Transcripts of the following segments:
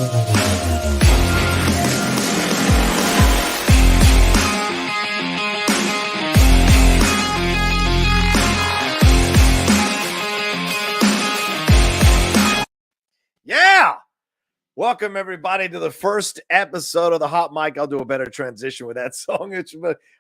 Yeah. Welcome, everybody, to the first episode of the Hot Mic. I'll do a better transition with that song.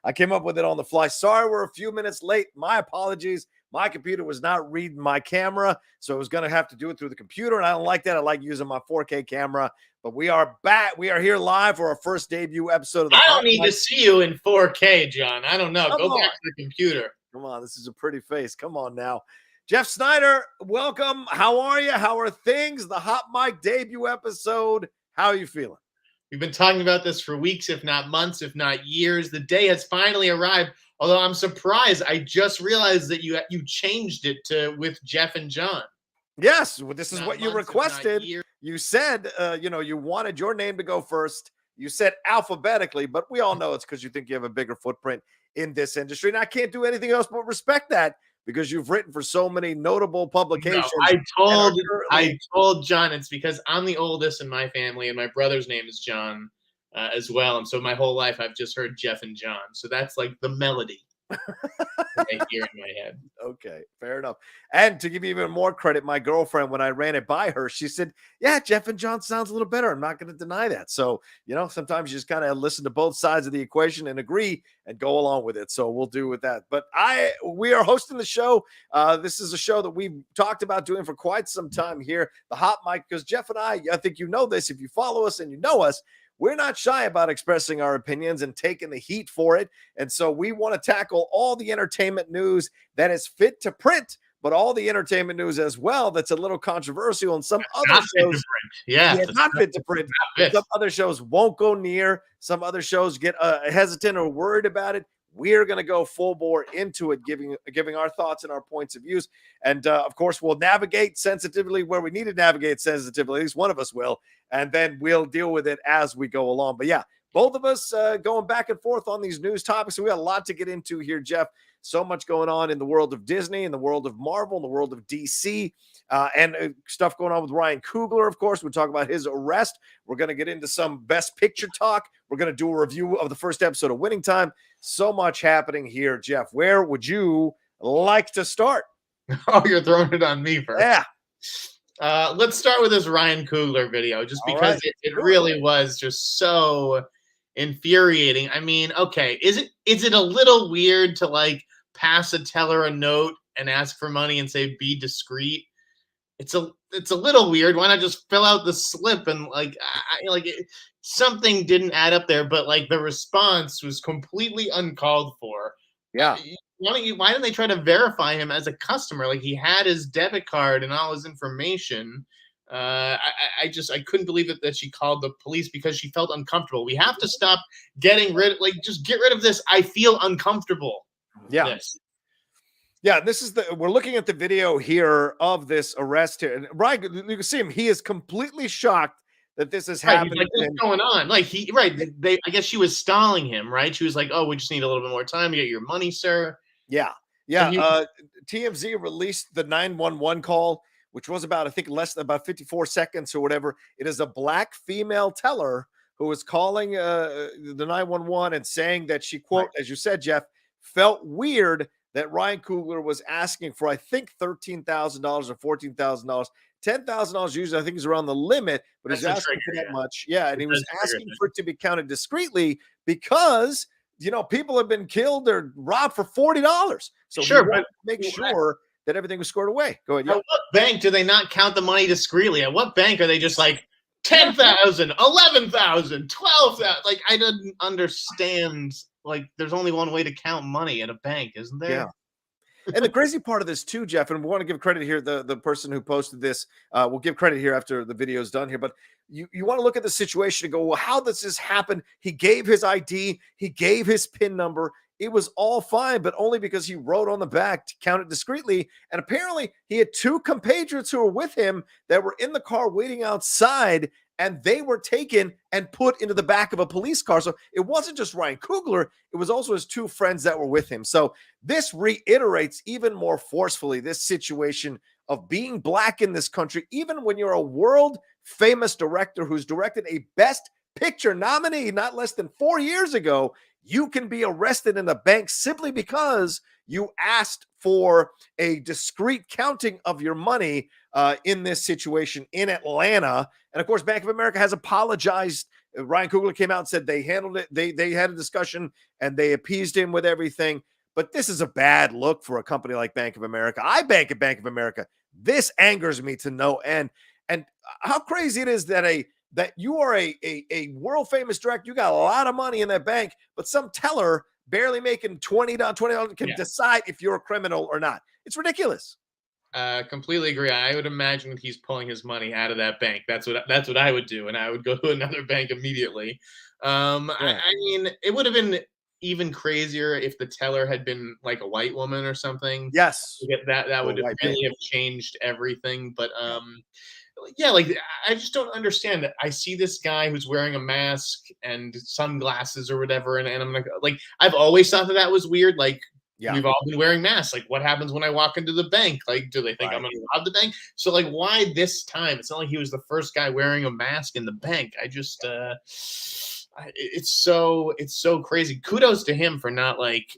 I came up with it on the fly. Sorry, we're a few minutes late. My apologies. My computer was not reading my camera, so I was going to have to do it through the computer, and I don't like that. I like using my 4K camera, but we are back. We are here live for our first debut episode of the I don't need to see you in 4K, John. I don't know. Come Go on. back to the computer. Come on, this is a pretty face. Come on now. Jeff Sneider, welcome. How are you? How are things? The Hot Mic debut episode. How are you feeling? We've been talking about this for weeks, if not months, if not years. The day has finally arrived. Although I'm surprised, I just realized that you changed it to with Jeff and John. Yes, this is Not what you months, if not requested. years. You said, you wanted your name to go first. You said alphabetically, but we all know it's because you think you have a bigger footprint in this industry. And I can't do anything else but respect that because you've written for so many notable publications. No, I told John it's because I'm the oldest in my family, and my brother's name is John as well. And so my whole life I've just heard Jeff and John. So that's like the melody that I hear in my head. Okay, fair enough. And to give you even more credit, my girlfriend, when I ran it by her, she said, yeah, Jeff and John sounds a little better. I'm not going to deny that. So, sometimes you just kind of listen to both sides of the equation and agree and go along with it. So we'll do with that. But we are hosting the show. This is a show that we've talked about doing for quite some time here, the Hot Mic, because Jeff and I think you know this, if you follow us and you know us, we're not shy about expressing our opinions and taking the heat for it. And so we want to tackle all the entertainment news that is fit to print, but all the entertainment news as well that's a little controversial. And some other shows, not fit to print. Some other shows won't go near. Some other shows get hesitant or worried about it. We're going to go full bore into it, giving our thoughts and our points of views. And, of course, we'll navigate sensitively where we need to navigate sensitively. At least one of us will. And then we'll deal with it as we go along. But, yeah, both of us going back and forth on these news topics. So we got a lot to get into here, Jeff. So much going on in the world of Disney, in the world of Marvel, in the world of DC, and stuff going on with Ryan Coogler, of course. We'll talk about his arrest. We're going to get into some Best Picture talk. We're going to do a review of the first episode of Winning Time. So much happening here, Jeff. Where would you like to start? Oh, you're throwing it on me first. Yeah. Let's start with this Ryan Coogler video, just because it really was just so infuriating. I mean, okay, is it a little weird to pass a teller a note and ask for money and say be discreet? It's a little weird. Why not just fill out the slip and something didn't add up there, but the response was completely uncalled for. Yeah. Why didn't they try to verify him as a customer? He had his debit card and all his information. I couldn't believe that she called the police because she felt uncomfortable. We have to stop getting rid of just get rid of this. I feel uncomfortable. Yeah. Yeah, we're looking at the video here of this arrest here. And Ryan, you can see him. He is completely shocked that this is happening. What's going on? I guess she was stalling him, right? She was like, oh, we just need a little bit more time to get your money, sir. Yeah. Yeah. TMZ released the 911 call, which was about 54 seconds or whatever. It is a black female teller who was calling the 911 and saying that she, quote, as you said, Jeff, felt weird that Ryan Coogler was asking for, I think, $13,000 or $14,000. $10,000 usually, I think, is around the limit, but he's asking for that much. Yeah, and he was asking for it to be counted discreetly because, people have been killed or robbed for $40. So sure, but make sure that everything was scored away. Go ahead. At what bank do they not count the money discreetly? At what bank are they just 10,000, 11,000, 12,000? I didn't understand. There's only one way to count money at a bank, isn't there? Yeah. And the crazy part of this too, Jeff, and we want to give credit here, the person who posted this, we'll give credit here after the video is done here, but you want to look at the situation and go, well, how does this happen? He gave his ID, he gave his PIN number. It was all fine, but only because he wrote on the back to count it discreetly. And apparently he had two compatriots who were with him that were in the car waiting outside, and they were taken and put into the back of a police car. So it wasn't just Ryan Coogler. It was also his two friends that were with him. So this reiterates even more forcefully this situation of being black in this country, even when you're a world famous director who's directed a Best Picture nominee not less than 4 years ago, you can be arrested in the bank simply because you asked for a discrete counting of your money in this situation in Atlanta. And of course, Bank of America has apologized. Ryan Coogler came out and said they handled it. They had a discussion and they appeased him with everything. But this is a bad look for a company like Bank of America. I bank at Bank of America. This angers me to no end. And how crazy it is that you are a world famous director. You got a lot of money in that bank, but some teller barely making $20 can decide if you're a criminal or not. It's ridiculous. Completely agree. I would imagine that he's pulling his money out of that bank. That's what I would do, and I would go to another bank immediately. I mean, it would have been even crazier if the teller had been like a white woman or something. Yes, that would really have changed everything. But yeah, like I just don't understand. I see this guy who's wearing a mask and sunglasses or whatever, and I'm like I've always thought that was weird. Like we've all been wearing masks. Like what happens when I walk into the bank? Like do they think I'm going to rob the bank? So like why this time? It's not like he was the first guy wearing a mask in the bank. I just it's so crazy. Kudos to him for not like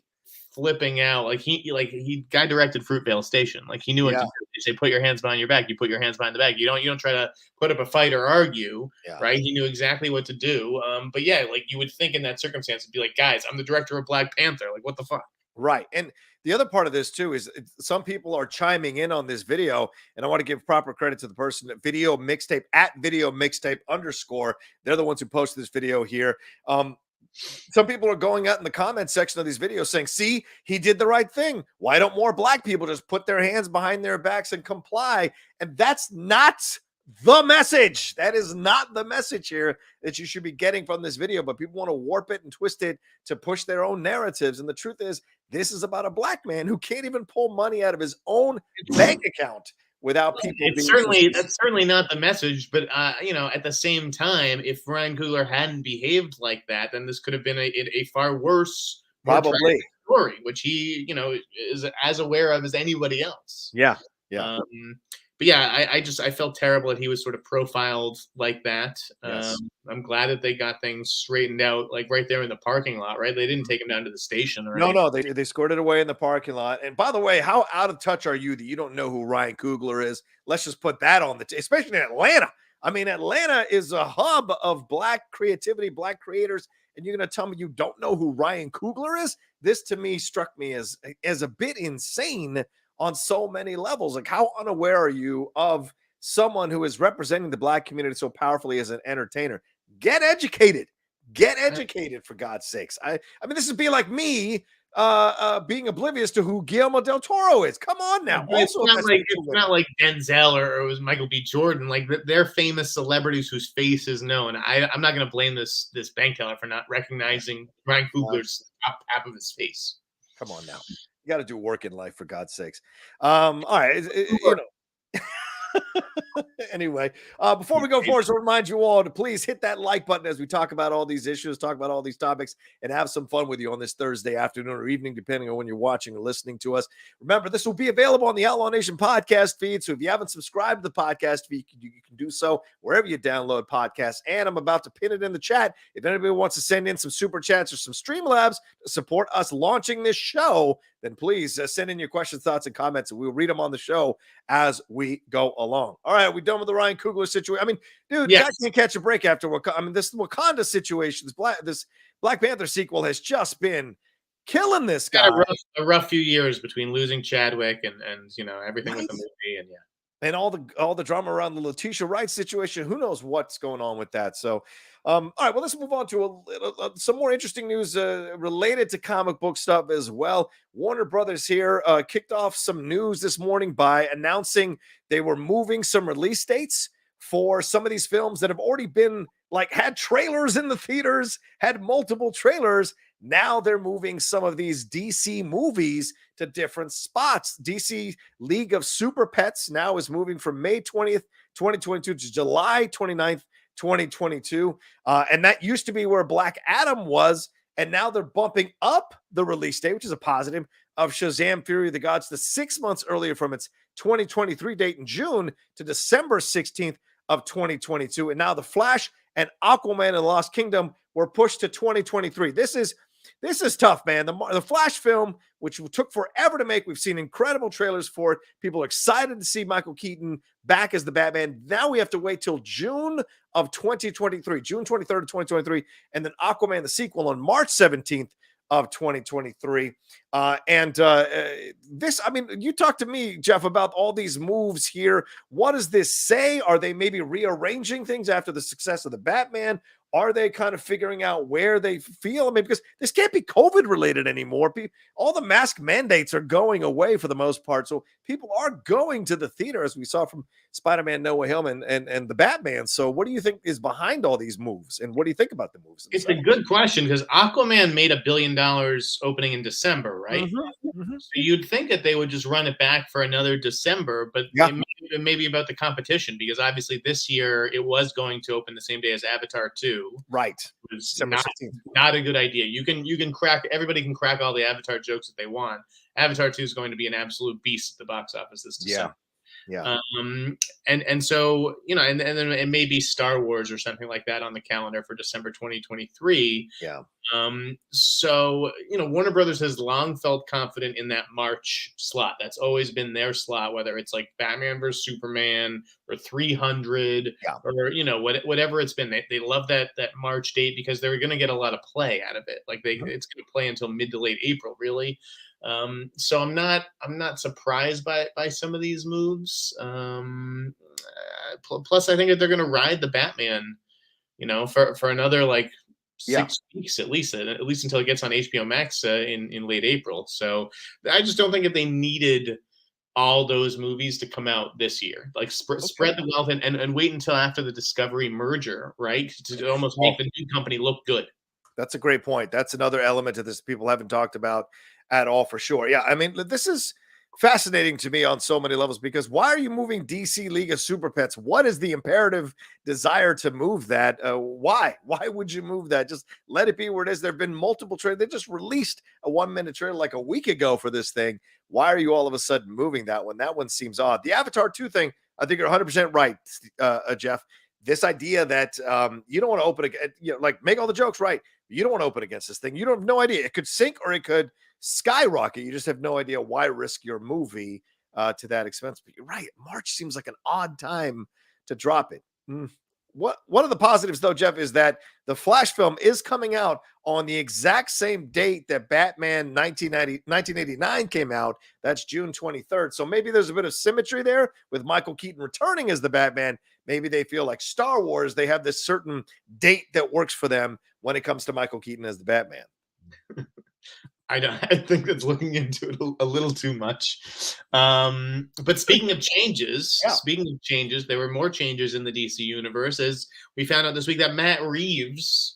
flipping out. Like he guy directed Fruitvale Station. Like he knew what to do. They say put your hands behind your back. You put your hands behind the back. You don't try to put up a fight or argue. Right? He knew exactly what to do. But yeah, like you would think in that circumstance, it'd be like, guys, I'm the director of Black Panther. Like what the fuck? Right. And the other part of this too is some people are chiming in on this video, and I want to give proper credit to the person at Video Mixtape at Video Mixtape _. They're the ones who posted this video here. Some people are going out in the comment section of these videos saying, see, he did the right thing. Why don't more black people just put their hands behind their backs and comply? And that's not the message. That is not the message here that you should be getting from this video, but people want to warp it and twist it to push their own narratives. And the truth is, this is about a black man who can't even pull money out of his own bank account without people that's certainly not the message. But you know, at the same time, if Ryan Coogler hadn't behaved like that, then this could have been a far worse probably story, which he, you know, is as aware of as anybody else. But yeah, I felt terrible that he was sort of profiled like that. I'm glad that they got things straightened out, like right there in the parking lot, right? They didn't take him down to the station or anything. No, they scored it away in the parking lot. And by the way, how out of touch are you that you don't know who Ryan Coogler is? Let's just put that on especially in Atlanta. I mean, Atlanta is a hub of black creativity, black creators, and you're going to tell me you don't know who Ryan Coogler is? This to me struck me as a bit insane on so many levels. Like, how unaware are you of someone who is representing the black community so powerfully as an entertainer? Get educated. Get educated, for God's sakes. I mean, this would be like me being oblivious to who Guillermo del Toro is. Come on now. It's not like Denzel or it was Michael B. Jordan. Like they're famous celebrities whose face is known. I'm not going to blame this bank teller for not recognizing Ryan Coogler's top half of his face. Come on now. You got to do work in life, for God's sakes. All right. You know. Anyway, before we go forward, so remind you all to please hit that like button as we talk about all these issues, talk about all these topics, and have some fun with you on this Thursday afternoon or evening, depending on when you're watching or listening to us. Remember, this will be available on the Outlaw Nation podcast feed. So if you haven't subscribed to the podcast feed, you can do so wherever you download podcasts. And I'm about to pin it in the chat. If anybody wants to send in some super chats or some Streamlabs to support us launching this show, then please send in your questions, thoughts, and comments, and we'll read them on the show as we go along. All right, we done with the Ryan Coogler situation? I mean, dude, Jack can't catch a break after Wakanda. I mean, this Wakanda situation, this Black Panther sequel has just been killing this guy. A rough few years between losing Chadwick and you know everything with the movie and all the drama around the Letitia Wright situation. Who knows what's going on with that? So, all right, well, let's move on to some more interesting news related to comic book stuff as well. Warner Brothers here kicked off some news this morning by announcing they were moving some release dates for some of these films that have already been had trailers in the theaters, had multiple trailers. Now they're moving some of these DC movies to different spots. DC League of Super Pets now is moving from May 20th, 2022 to July 29th, 2022. And that used to be where Black Adam was. And now they're bumping up the release date, which is a positive, of Shazam Fury of the Gods to 6 months earlier from its 2023 date in June to December 16th of 2022. And now The Flash and Aquaman and the Lost Kingdom were pushed to 2023. This is tough, man. The Flash film, which took forever to make, we've seen incredible trailers for it. People are excited to see Michael Keaton back as the Batman. Now we have to wait till June of 2023, June 23rd of 2023, and then Aquaman, the sequel, on March 17th of 2023. This, I mean, you talk to me, Jeff, about all these moves here. What does this say? Are they maybe rearranging things after the success of the Batman? Are they kind of figuring out where they feel? I mean, because this can't be COVID related anymore. All the mask mandates are going away for the most part. So people are going to the theater, as we saw from Spider-Man No Way Home and the Batman. So what do you think is behind all these moves? And what do you think about the moves? It's a good question, because Aquaman made $1 billion opening in December, right? Mm-hmm. Mm-hmm. So you'd think that they would just run it back for another December, but it may be about the competition, because obviously this year it was going to open the same day as Avatar 2. Right. It was not a good idea. Everybody can crack all the Avatar jokes that they want. Avatar 2 is going to be an absolute beast at the box office this December. Yeah. And so, and then it may be Star Wars or something like that on the calendar for December 2023. Yeah. So, Warner Brothers has long felt confident in that March slot. That's always been their slot, whether it's like Batman versus Superman or 300 or, whatever it's been. They love that March date because they're going to get a lot of play out of it. Like it's going to play until mid to late April, really. So I'm not surprised by some of these moves. Plus, I think that they're going to ride the Batman, for another like 6 weeks at least until it gets on HBOMax in late April. So I just don't think that they needed all those movies to come out this year. Like spread the wealth and wait until after the Discovery merger, right? To almost make the new company look good. That's a great point. That's another element of this people haven't talked about at all, for sure. Yeah, I mean, this is fascinating to me on so many levels, because why are you moving DC League of Super Pets? What is the imperative desire to move that? Why would you move that? Just let it be where it is. There have been multiple trailers. They just released a 1-minute trailer like a week ago for this thing. Why are you all of a sudden moving that one? That one seems odd. The Avatar 2 thing, I think you're 100% right, Jeff. This idea that you don't want to open again, like make all the jokes, right? You don't want to open against this thing. You don't have no idea. It could sink or it could skyrocket. You just have no idea why risk your movie to that expense. But you're right. March seems like an odd time to drop it. One of the positives, though, Jeff, is that the Flash film is coming out on the exact same date that Batman 1989 came out. That's June 23rd. So maybe there's a bit of symmetry there with Michael Keaton returning as the Batman. Maybe they feel like Star Wars, they have this certain date that works for them when it comes to Michael Keaton as the Batman. I think that's looking into it a little too much. But speaking of changes, there were more changes in the DC universe, as we found out this week that Matt Reeves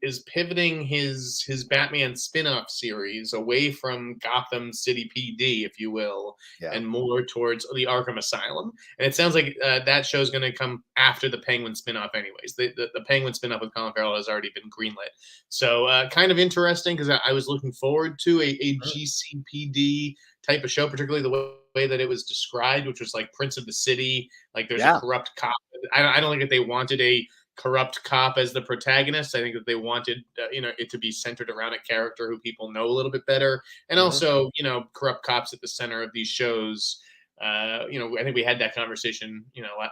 is pivoting his Batman spin-off series away from Gotham City PD, if you will, and more towards the Arkham Asylum. And it sounds like that show is going to come after the Penguin spin-off anyways. The Penguin spin-off with Colin Farrell has already been greenlit. So kind of interesting, because I was looking forward to a GCPD type of show, particularly the way that it was described, which was like Prince of the City, like there's a corrupt cop. I don't think that they wanted a corrupt cop as the protagonist. I think that they wanted it to be centered around a character who people know a little bit better, and also corrupt cops at the center of these shows. I think we had that conversation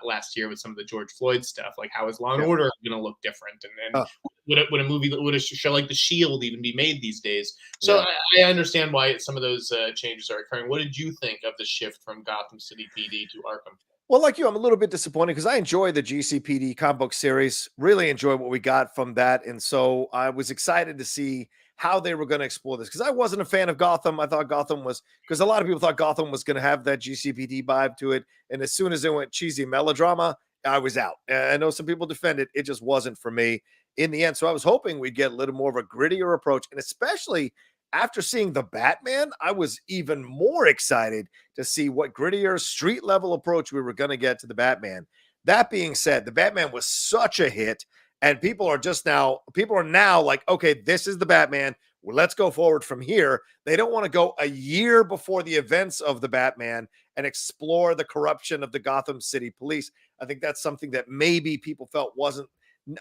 last year with some of the George Floyd stuff, like how is Law and Order going to look different, and would a show like The Shield even be made these days? So I understand why some of those changes are occurring. What did you think of the shift from Gotham City PD to Arkham? Well, like you, I'm a little bit disappointed because I enjoy the GCPD comic book series, really enjoy what we got from that. And so I was excited to see how they were going to explore this, because I wasn't a fan of Gotham. I thought Gotham was, because a lot of people thought Gotham was going to have that GCPD vibe to it. And as soon as it went cheesy melodrama, I was out. I know some people defend it. It just wasn't for me in the end. So I was hoping we'd get a little more of a grittier approach, and especially after seeing the Batman, I was even more excited to see what grittier street level approach we were going to get to the Batman. That being said, the Batman was such a hit, and people are now like, okay, this is the Batman. well, let's go forward from here. They don't want to go a year before the events of the Batman and explore the corruption of the Gotham City police. I think that's something that maybe people felt wasn't,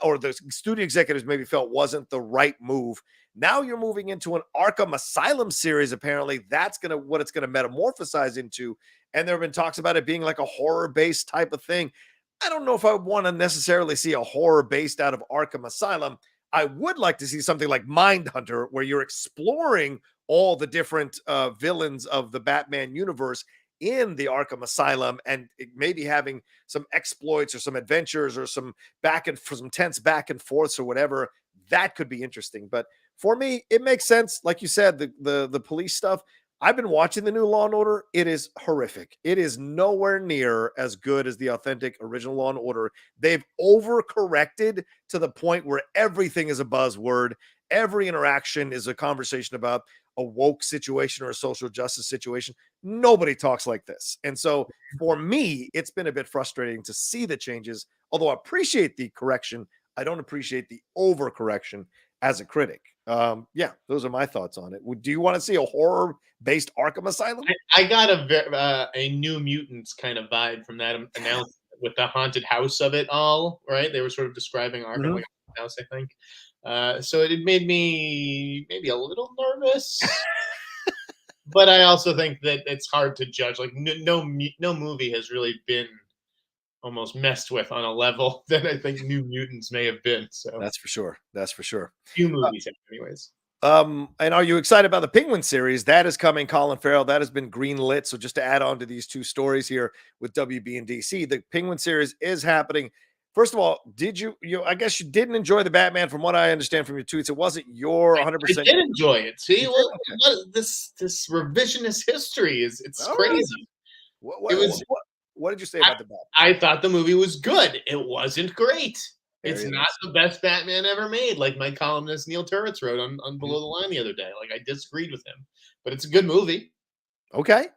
or the studio executives maybe felt wasn't the right move. Now you're moving into an Arkham Asylum series. Apparently, that's what it's gonna metamorphosize into. And there have been talks about it being like a horror-based type of thing. I don't know if I want to necessarily see a horror based out of Arkham Asylum. I would like to see something like Mindhunter, where you're exploring all the different villains of the Batman universe in the Arkham Asylum, and maybe having some exploits or some adventures or some some tense back and forths or whatever. That could be interesting. But for me, it makes sense. Like you said, the police stuff. I've been watching the new Law and Order. It is horrific. It is nowhere near as good as the authentic original Law and Order. They've overcorrected to the point where everything is a buzzword. Every interaction is a conversation about a woke situation or a social justice situation. Nobody talks like this. And so for me, it's been a bit frustrating to see the changes. Although I appreciate the correction, I don't appreciate the overcorrection as a critic. Yeah, those are my thoughts on it. Do you want to see a horror-based Arkham Asylum? I got a New Mutants kind of vibe from that announcement with the haunted house of it all, right? They were sort of describing Arkham like a haunted house, I think. So it made me maybe a little nervous. But I also think that it's hard to judge. Like no movie has really been almost messed with on a level that I think New Mutants may have been. So that's for sure. That's for sure. Few movies, anyways. And are you excited about the Penguin series? That is coming, Colin Farrell. That has been greenlit. So just to add on to these two stories here with WB and DC, the Penguin series is happening. First of all, I guess you didn't enjoy the Batman from what I understand from your tweets. It wasn't your 100%. I did enjoy it. See, this revisionist history it's crazy. What did you say about the Batman? I thought the movie was good. It wasn't great. It's not the best Batman ever made, like my columnist Neil Turitz wrote on Below the Line the other day. Like, I disagreed with him, but it's a good movie. Okay.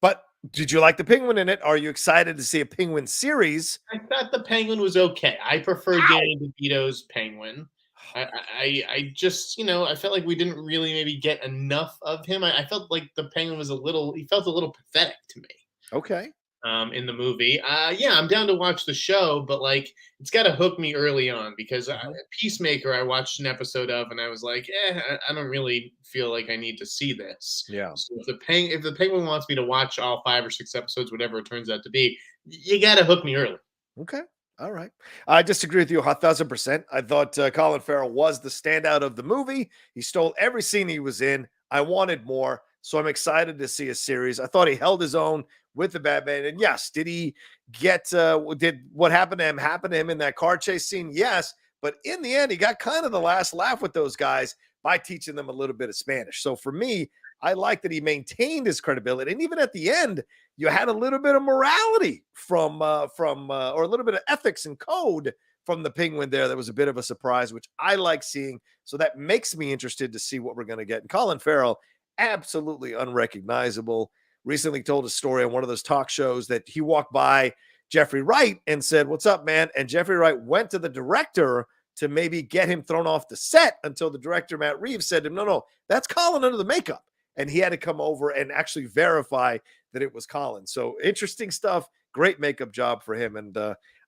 But did you like the Penguin in it? Are you excited to see a Penguin series? I thought the Penguin was okay. I prefer Danny DeVito's Penguin. I just, I felt like we didn't really maybe get enough of him. I felt like the Penguin was he felt a little pathetic to me. Okay. In the movie. Yeah, I'm down to watch the show, but like it's got to hook me early on because Peacemaker I watched an episode of and I was like, I don't really feel like I need to see this. Yeah. So if the Penguin wants me to watch all 5 or 6 episodes, whatever it turns out to be, you got to hook me early. Okay. All right. I disagree with you 1,000%. I thought Colin Farrell was the standout of the movie. He stole every scene he was in. I wanted more. So I'm excited to see a series. I thought he held his own with the Batman. And yes, did he get did what happened to him in that car chase scene? Yes. But in the end, he got kind of the last laugh with those guys by teaching them a little bit of Spanish. So for me, I like that he maintained his credibility. And even at the end, you had a little bit of morality from or a little bit of ethics and code from the Penguin there. That was a bit of a surprise, which I like seeing. So that makes me interested to see what we're going to get. And Colin Farrell, absolutely unrecognizable. Recently told a story on one of those talk shows that he walked by Jeffrey Wright and said, "What's up, man?" And Jeffrey Wright went to the director to maybe get him thrown off the set until the director, Matt Reeves, said to him, no, that's Colin under the makeup. And he had to come over and actually verify that it was Colin. So interesting stuff. Great makeup job for him. And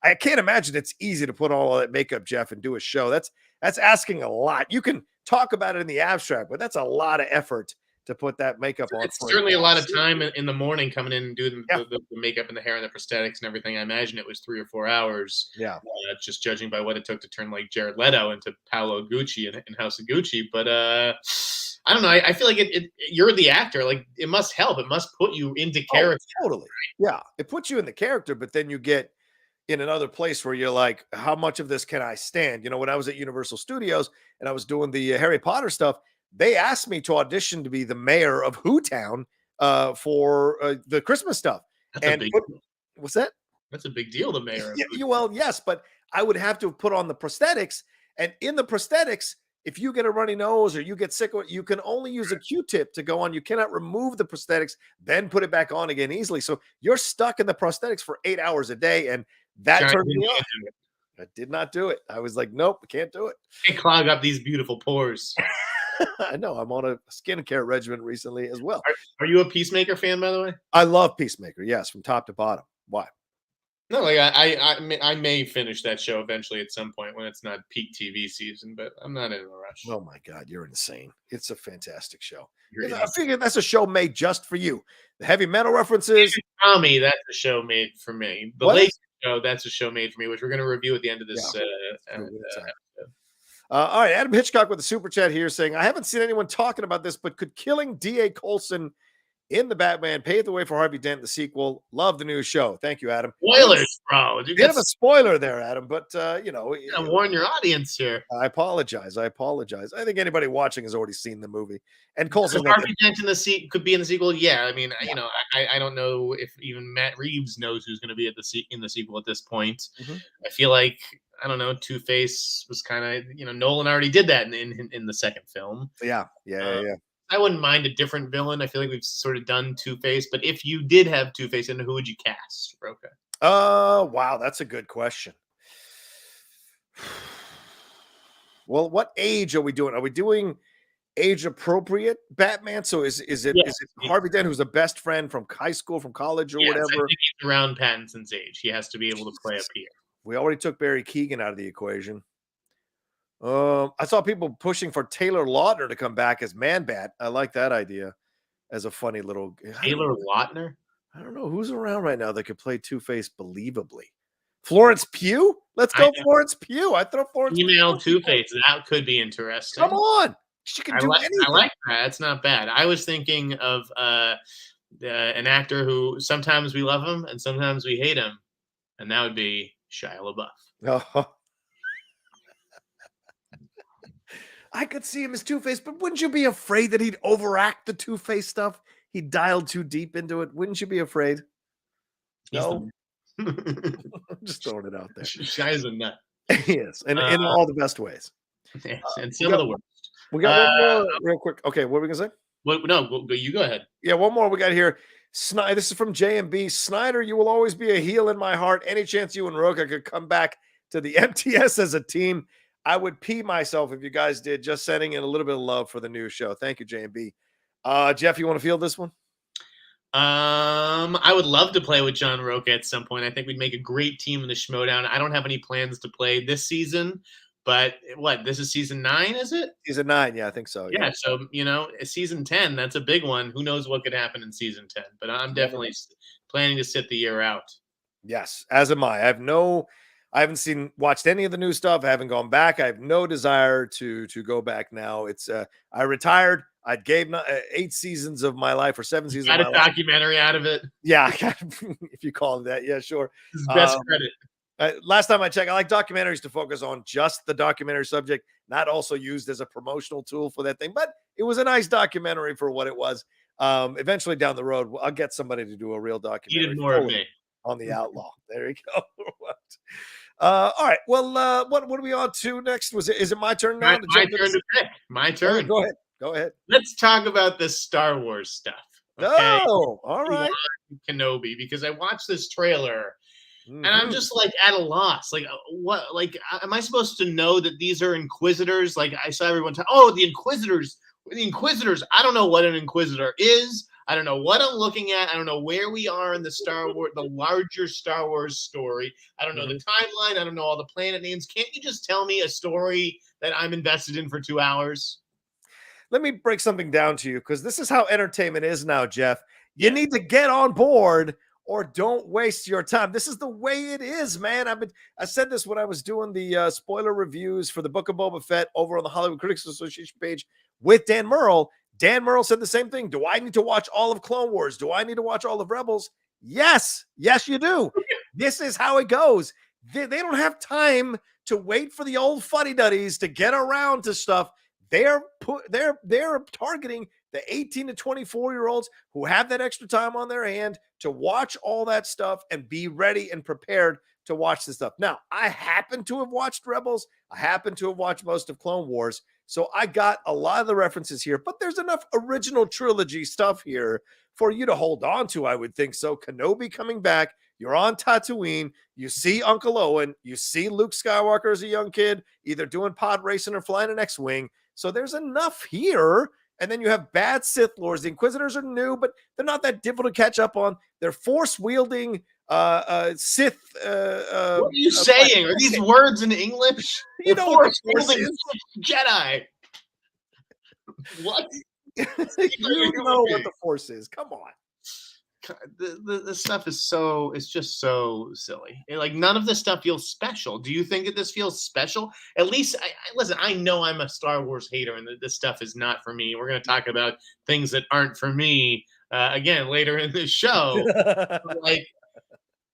I can't imagine it's easy to put on all that makeup, Jeff, and do a show. That's asking a lot. You can talk about it in the abstract, but that's a lot of effort to put that makeup on. It's certainly a lot of time in the morning coming in and doing the makeup and the hair and the prosthetics and everything. I imagine it was 3 or 4 hours. Yeah. Just judging by what it took to turn like Jared Leto into Paolo Gucci in House of Gucci. But I don't know. I feel like you're the actor. Like it must help. It must put you into character. Oh, totally. Yeah. It puts you in the character, but then you get in another place where you're like, how much of this can I stand? When I was at Universal Studios and I was doing the Harry Potter stuff, they asked me to audition to be the mayor of Hootown for the Christmas stuff. What's that? That's a big deal, the mayor. Yeah, well, yes, but I would have to put on the prosthetics. And in the prosthetics, if you get a runny nose or you get sick, you can only use a Q-tip to go on. You cannot remove the prosthetics, then put it back on again easily. So you're stuck in the prosthetics for 8 hours a day. And that turned me off. I did not do it. I was like, nope, I can't do it. Can't clog up these beautiful pores. I know. I'm on a skincare regimen recently as well. Are you a Peacemaker fan, by the way? I love Peacemaker. Yes, from top to bottom. Why? No, like I may finish that show eventually at some point when it's not peak TV season, but I'm not in a rush. Oh my God, you're insane. It's a fantastic show. You're I figure that's a show made just for you. The heavy metal references. Tommy, that's a show made for me. The Lake Show, that's a show made for me, which we're going to review at the end of this episode. All right, Adam Hitchcock with a super chat here saying, I haven't seen anyone talking about this, but could killing D.A. Coulson in the Batman pave the way for Harvey Dent in the sequel? Love the new show. Thank you, Adam. Spoilers, bro. Bit of a spoiler there, Adam, but you know, warn your audience here. I apologize. I think anybody watching has already seen the movie. And Coulson Harvey Dent in the could be in the sequel. Yeah, I mean, you know, I don't know if even Matt Reeves knows who's going to be in the sequel at this point. I feel like, I don't know, Two-Face was kind of, you know, Nolan already did that in the second film. Yeah. I wouldn't mind a different villain. I feel like we've sort of done Two-Face, but if you did have Two-Face, then who would you cast, Rocha? Wow, that's a good question. Well, what age are we doing? Are we doing age appropriate Batman? So is it Harvey Dent, who's the best friend from high school, from college, or whatever? I think he's around Pattinson's age. He has to be able to play up here. We already took Barry Keoghan out of the equation. I saw people pushing for Taylor Lautner to come back as Man-Bat. I like that idea as a funny little... Taylor Lautner? I don't know who's around right now that could play Two-Face believably. Florence Pugh? Let's go Florence Pugh. I throw Florence Pugh. Two-Face. That could be interesting. Come on. She can do anything. I like that. That's not bad. I was thinking of an actor who sometimes we love him and sometimes we hate him, and that would be Shia LaBeouf. Oh. I could see him as Two-Face, but wouldn't you be afraid that he'd overact the Two-Face stuff? He dialed too deep into it. Wouldn't you be afraid? No. Just throwing it out there. Shia's a nut. He is, and in all the best ways. Yes, and some of the worst. We got one more real quick. Okay, what are we going to say? No, you go ahead. Yeah, one more we got here. This is from JMB. Sneider, you will always be a heel in my heart. Any chance you and Rocha could come back to the MTS as a team? I would pee myself if you guys did. Just sending in a little bit of love for the new show. Thank you, JMB. Jeff, you want to field this one? I would love to play with John Rocha at some point. I think we'd make a great team in the Schmodown. I don't have any plans to play this season, but this is season 9, is it? Season 9, yeah, I think so. Yeah, so, you know, season 10, that's a big one. Who knows what could happen in season 10, but I'm definitely planning to sit the year out. Yes, as am I. I haven't watched any of the new stuff. I haven't gone back. I have no desire to go back now. It's I retired. I gave 8 seasons of my life, or 7 seasons. Got a documentary out of it. Yeah, if you call it that. Yeah, sure. His best credit. Last time I checked, I like documentaries to focus on just the documentary subject, not also used as a promotional tool for that thing. But it was a nice documentary for what it was. Eventually down the road, I'll get somebody to do a real documentary. Needed more of me. On the Outlaw. There you go. All right. Well, what are we on to next? Is it my turn now? My turn to pick. My turn. Go ahead. Let's talk about this Star Wars stuff. Okay? Oh, all right. Kenobi, because I watched this trailer and I'm just like at a loss. Like, what? Like, am I supposed to know that these are Inquisitors? Like, I saw everyone talk. Oh, the Inquisitors. The Inquisitors. I don't know what an Inquisitor is. I don't know what I'm looking at. I don't know where we are in the larger Star Wars story. I don't know the timeline. I don't know all the planet names. Can't you just tell me a story that I'm invested in for 2 hours? Let me break something down to you, because this is how entertainment is now, Jeff. You need to get on board or don't waste your time. This is the way it is, man. I said this when I was doing the spoiler reviews for the Book of Boba Fett over on the Hollywood Critics Association page with Dan Murrell. Dan Murrell said the same thing. Do I need to watch all of Clone Wars? Do I need to watch all of Rebels? Yes, you do. This is how it goes. They don't have time to wait for the old fuddy-duddies to get around to stuff. They're targeting the 18 to 24-year-olds who have that extra time on their hand to watch all that stuff and be ready and prepared to watch this stuff. Now, I happen to have watched Rebels. I happen to have watched most of Clone Wars. So I got a lot of the references here, but there's enough original trilogy stuff here for you to hold on to, I would think. So Kenobi coming back, you're on Tatooine, you see Uncle Owen, you see Luke Skywalker as a young kid, either doing pod racing or flying an X-Wing. So there's enough here. And then you have bad Sith Lords. The Inquisitors are new, but they're not that difficult to catch up on. They're force-wielding Sith. What are you saying? Are these words in English? You know what the Force is? Jedi. What? You know what the Force is. Come on. The stuff is just so silly. Like, none of this stuff feels special. Do you think that this feels special? At least, listen, I know I'm a Star Wars hater and this stuff is not for me. We're going to talk about things that aren't for me again later in this show. Like,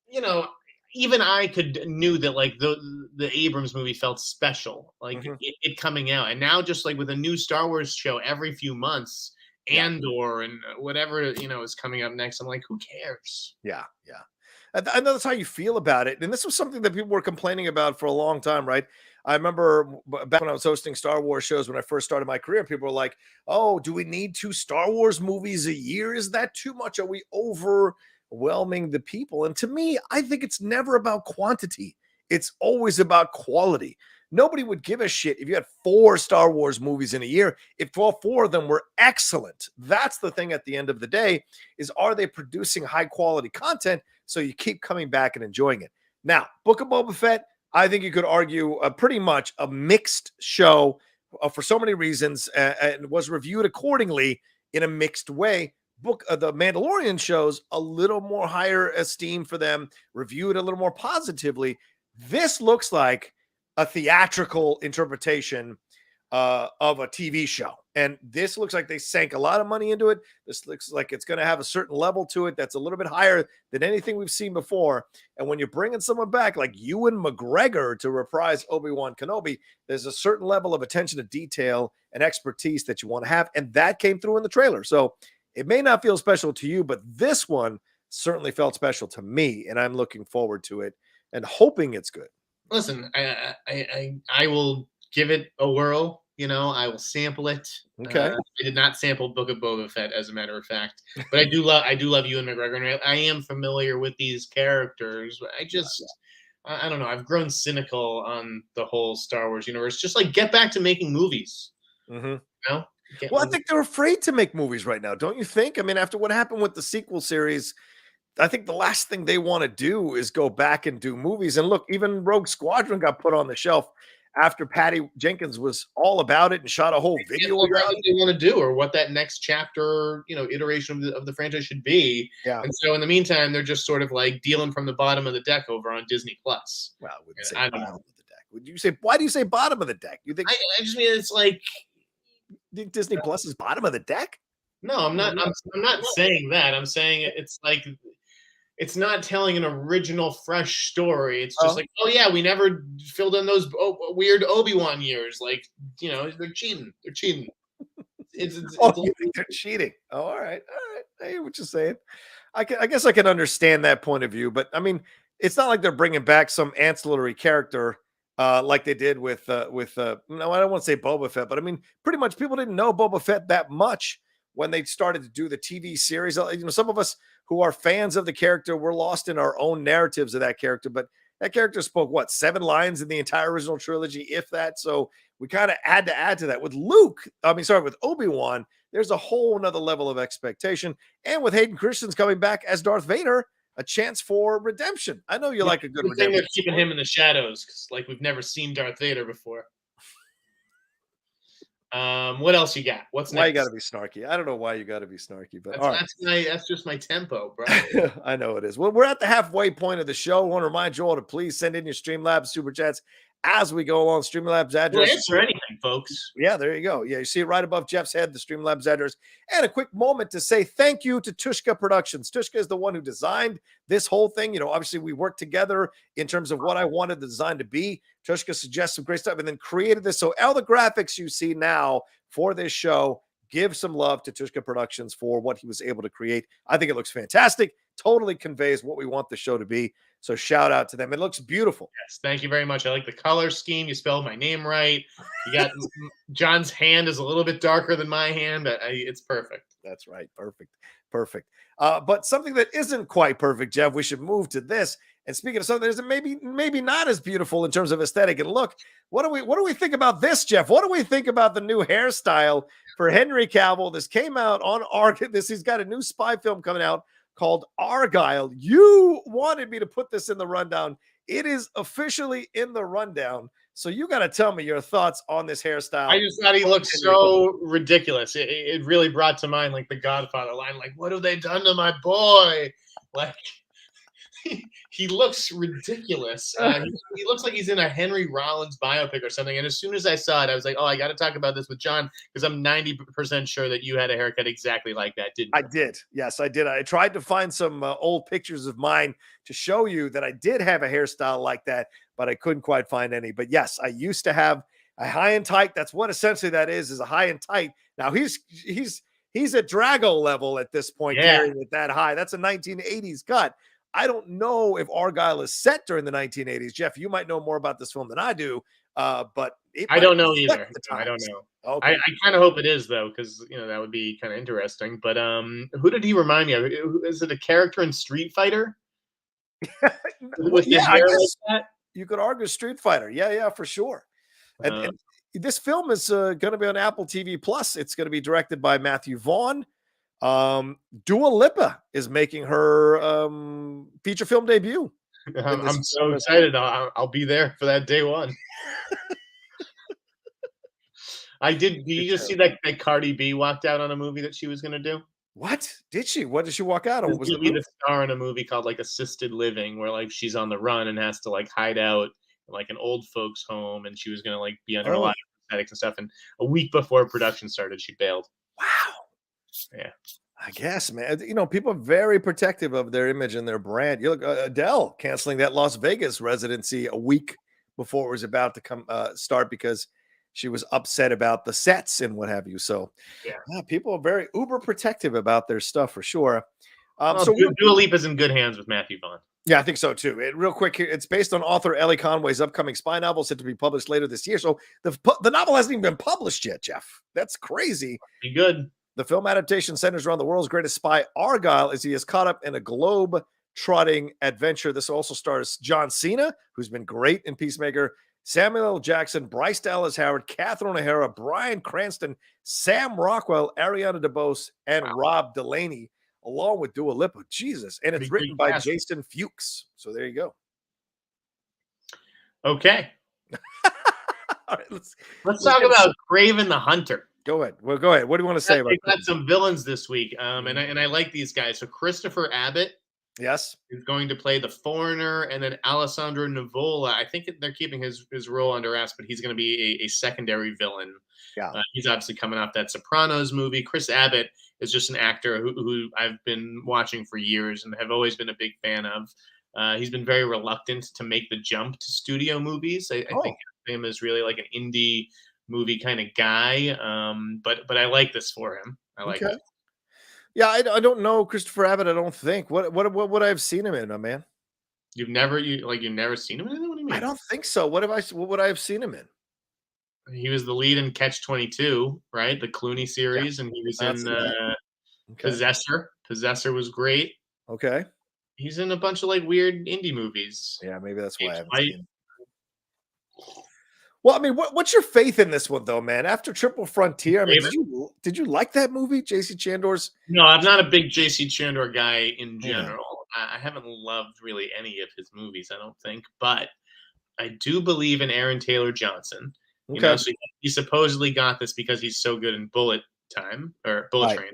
you know, even I knew that like the Abrams movie felt special, like it coming out, and now just like with a new Star Wars show every few months. Andor and whatever is coming up next. I'm like, who cares? Yeah. I know that's how you feel about it, and this was something that people were complaining about for a long time, right? I remember back when I was hosting Star Wars shows when I first started my career, people were like, "Oh, do we need 2 Star Wars movies a year? Is that too much? Are we overwhelming the people?" And to me, I think it's never about quantity; it's always about quality. Nobody would give a shit if you had 4 Star Wars movies in a year, if all 4 of them were excellent. That's the thing at the end of the day, is are they producing high quality content so you keep coming back and enjoying it? Now, Book of Boba Fett, I think you could argue pretty much a mixed show for so many reasons, and was reviewed accordingly in a mixed way. The Mandalorian shows a little more higher esteem for them, reviewed a little more positively. This looks like a theatrical interpretation of a TV show. And this looks like they sank a lot of money into it. This looks like it's going to have a certain level to it that's a little bit higher than anything we've seen before. And when you're bringing someone back like Ewan McGregor to reprise Obi-Wan Kenobi, there's a certain level of attention to detail and expertise that you want to have. And that came through in the trailer. So it may not feel special to you, but this one certainly felt special to me. And I'm looking forward to it and hoping it's good. Listen, I will give it a whirl. I will sample it. Okay. I did not sample Book of Boba Fett, as a matter of fact, but I do love Ewan McGregor, and I am familiar with these characters. I don't know. I've grown cynical on the whole Star Wars universe. Just like, get back to making movies. Well, I think they're afraid to make movies right now, don't you think? I mean, after what happened with the sequel series, I think the last thing they want to do is go back and do movies. And look, even Rogue Squadron got put on the shelf after Patty Jenkins was all about it and shot a whole video about what they want to do, or what that next chapter, iteration of the franchise should be. Yeah. And so in the meantime, they're just sort of like dealing from the bottom of the deck over on Disney Plus. Well, I wouldn't say bottom of the deck. Would you say? Why do you say bottom of the deck? You think? I just mean it's like Disney Plus is bottom of the deck? No, I'm not. I'm not saying that. I'm saying it's like, it's not telling an original, fresh story. It's just like, oh yeah, we never filled in those weird Obi-Wan years. Like, they're cheating. They're cheating. It's you think they're cheating? Oh, all right. I hear what you're saying. I guess I can understand that point of view, but I mean, it's not like they're bringing back some ancillary character like they did with no, I don't want to say Boba Fett, but I mean, pretty much people didn't know Boba Fett that much when they started to do the TV series. Some of us who are fans of the character were lost in our own narratives of that character, but that character spoke 7 lines in the entire original trilogy, if that. So we kind of had to add to that with with Obi-Wan. There's a whole nother level of expectation. And with Hayden Christensen coming back as Darth Vader, a chance for redemption. I know you like a good redemption. They're keeping him in the shadows, because like we've never seen Darth Vader before. What else you got? What's next? Why you got to be snarky? I don't know why you got to be snarky, but that's just my tempo, bro. I know it is. Well, we're at the halfway point of the show. I want to remind you all to please send in your Streamlabs super chats as we go along. Streamlabs address. We'll answer anything, folks. Yeah, there you go. Yeah, you see it right above Jeff's head, the Streamlabs address. And a quick moment to say thank you to Tushka Productions. Tushka is the one who designed this whole thing. Obviously we worked together in terms of what I wanted the design to be. Tushka suggests some great stuff and then created this. So all the graphics you see now for this show, give some love to Tushka Productions for what he was able to create. I think it looks fantastic. Totally conveys what we want the show to be. So shout out to them. It looks beautiful. Yes, thank you very much. I like the color scheme. You spelled my name right. You got John's hand is a little bit darker than my hand. It's perfect. That's right. Perfect. perfect. But something that isn't quite perfect, Jeff, we should move to this. And speaking of something that's maybe not as beautiful in terms of aesthetic and look, what do we think about this, Jeff? What do we think about the new hairstyle for Henry Cavill? This came out on Arkham. He's got a new spy film coming out called Argyle. You wanted me to put this in the rundown. It is officially in the rundown. So you got to tell me your thoughts on this hairstyle. I just thought he looked so ridiculous. It really brought to mind like the Godfather line, like, what have they done to my boy? Like, he looks ridiculous. He looks like he's in a Henry Rollins biopic or something. And as soon as I saw it, I was like, oh, I got to talk about this with John because I'm 90% sure that you had a haircut exactly like that, didn't you? I did. Yes, I did. I tried to find some old pictures of mine to show you that I did have a hairstyle like that, but I couldn't quite find any. But yes, I used to have a high and tight. That's what essentially that is a high and tight. Now he's at Drago level at this point, carrying it that high. That's a 1980s cut. I don't know if Argyle is set during the 1980s. Jeff, you might know more about this film than I do, but I don't know either. I don't know. Okay. I kind of hope it is though, because that would be kind of interesting. But who did he remind me of? Is it a character in Street Fighter? With his hair like that? You could argue Street Fighter. Yeah, for sure. And this film is going to be on Apple TV Plus. It's going to be directed by Matthew Vaughn. Dua Lipa is making her feature film debut. I'm so excited. I'll be there for that day one. Did you just see that Cardi B walked out on a movie that she was going to do? What did she? What did she walk out on? Was the star in a movie called like Assisted Living, where like she's on the run and has to like hide out in like an old folks home, and she was going to like be under a lot of prosthetics and stuff. And a week before production started, she bailed. Wow. Yeah. I guess, man. People are very protective of their image and their brand. You look, Adele canceling that Las Vegas residency a week before it was about to start because she was upset about the sets and what have you. So, yeah, people are very uber protective about their stuff for sure. Dua Lipa's in good hands with Matthew Vaughn. Yeah, I think so too. Real quick here, it's based on author Ellie Conway's upcoming spy novel set to be published later this year. So the novel hasn't even been published yet, Jeff. That's crazy. Be good. The film adaptation centers around the world's greatest spy, Argyle, as he is caught up in a globe-trotting adventure. This also stars John Cena, who's been great in Peacemaker, Samuel L. Jackson, Bryce Dallas Howard, Catherine O'Hara, Bryan Cranston, Sam Rockwell, Ariana DeBose, and Rob Delaney, along with Dua Lipa. Jesus. And it's written by Jason Fuchs. So there you go. Okay. All right, let's talk about Kraven the Hunter. Go ahead. Well, go ahead. What do you want to say about it? We've got some villains this week, and I like these guys. So Christopher Abbott, yes, is going to play the Foreigner, and then Alessandro Nivola. I think they're keeping his role under wraps, but he's going to be a secondary villain. Yeah, he's obviously coming off that Sopranos movie. Chris Abbott is just an actor who I've been watching for years and have always been a big fan of. He's been very reluctant to make the jump to studio movies. I think him is really like an indie movie kind of guy, but I like this for him. I like it. Yeah, I don't know Christopher Abbott. I don't think what I've seen him in, my man. You've never seen him in it? What do you mean? I don't think so. What would I have seen him in? He was the lead in Catch-22, right? The Clooney series, and he was in Possessor. Possessor was great. Okay. He's in a bunch of like weird indie movies. Yeah, maybe that's why I haven't seen him. Well, I mean, what's your faith in this one, though, man? After Triple Frontier, I mean, did you like that movie, J.C. Chandor's? No, I'm not a big J.C. Chandor guy in general. I haven't loved really any of his movies, I don't think. But I do believe in Aaron Taylor Johnson. Okay. So he supposedly got this because he's so good in Bullet Train. Bullet Train.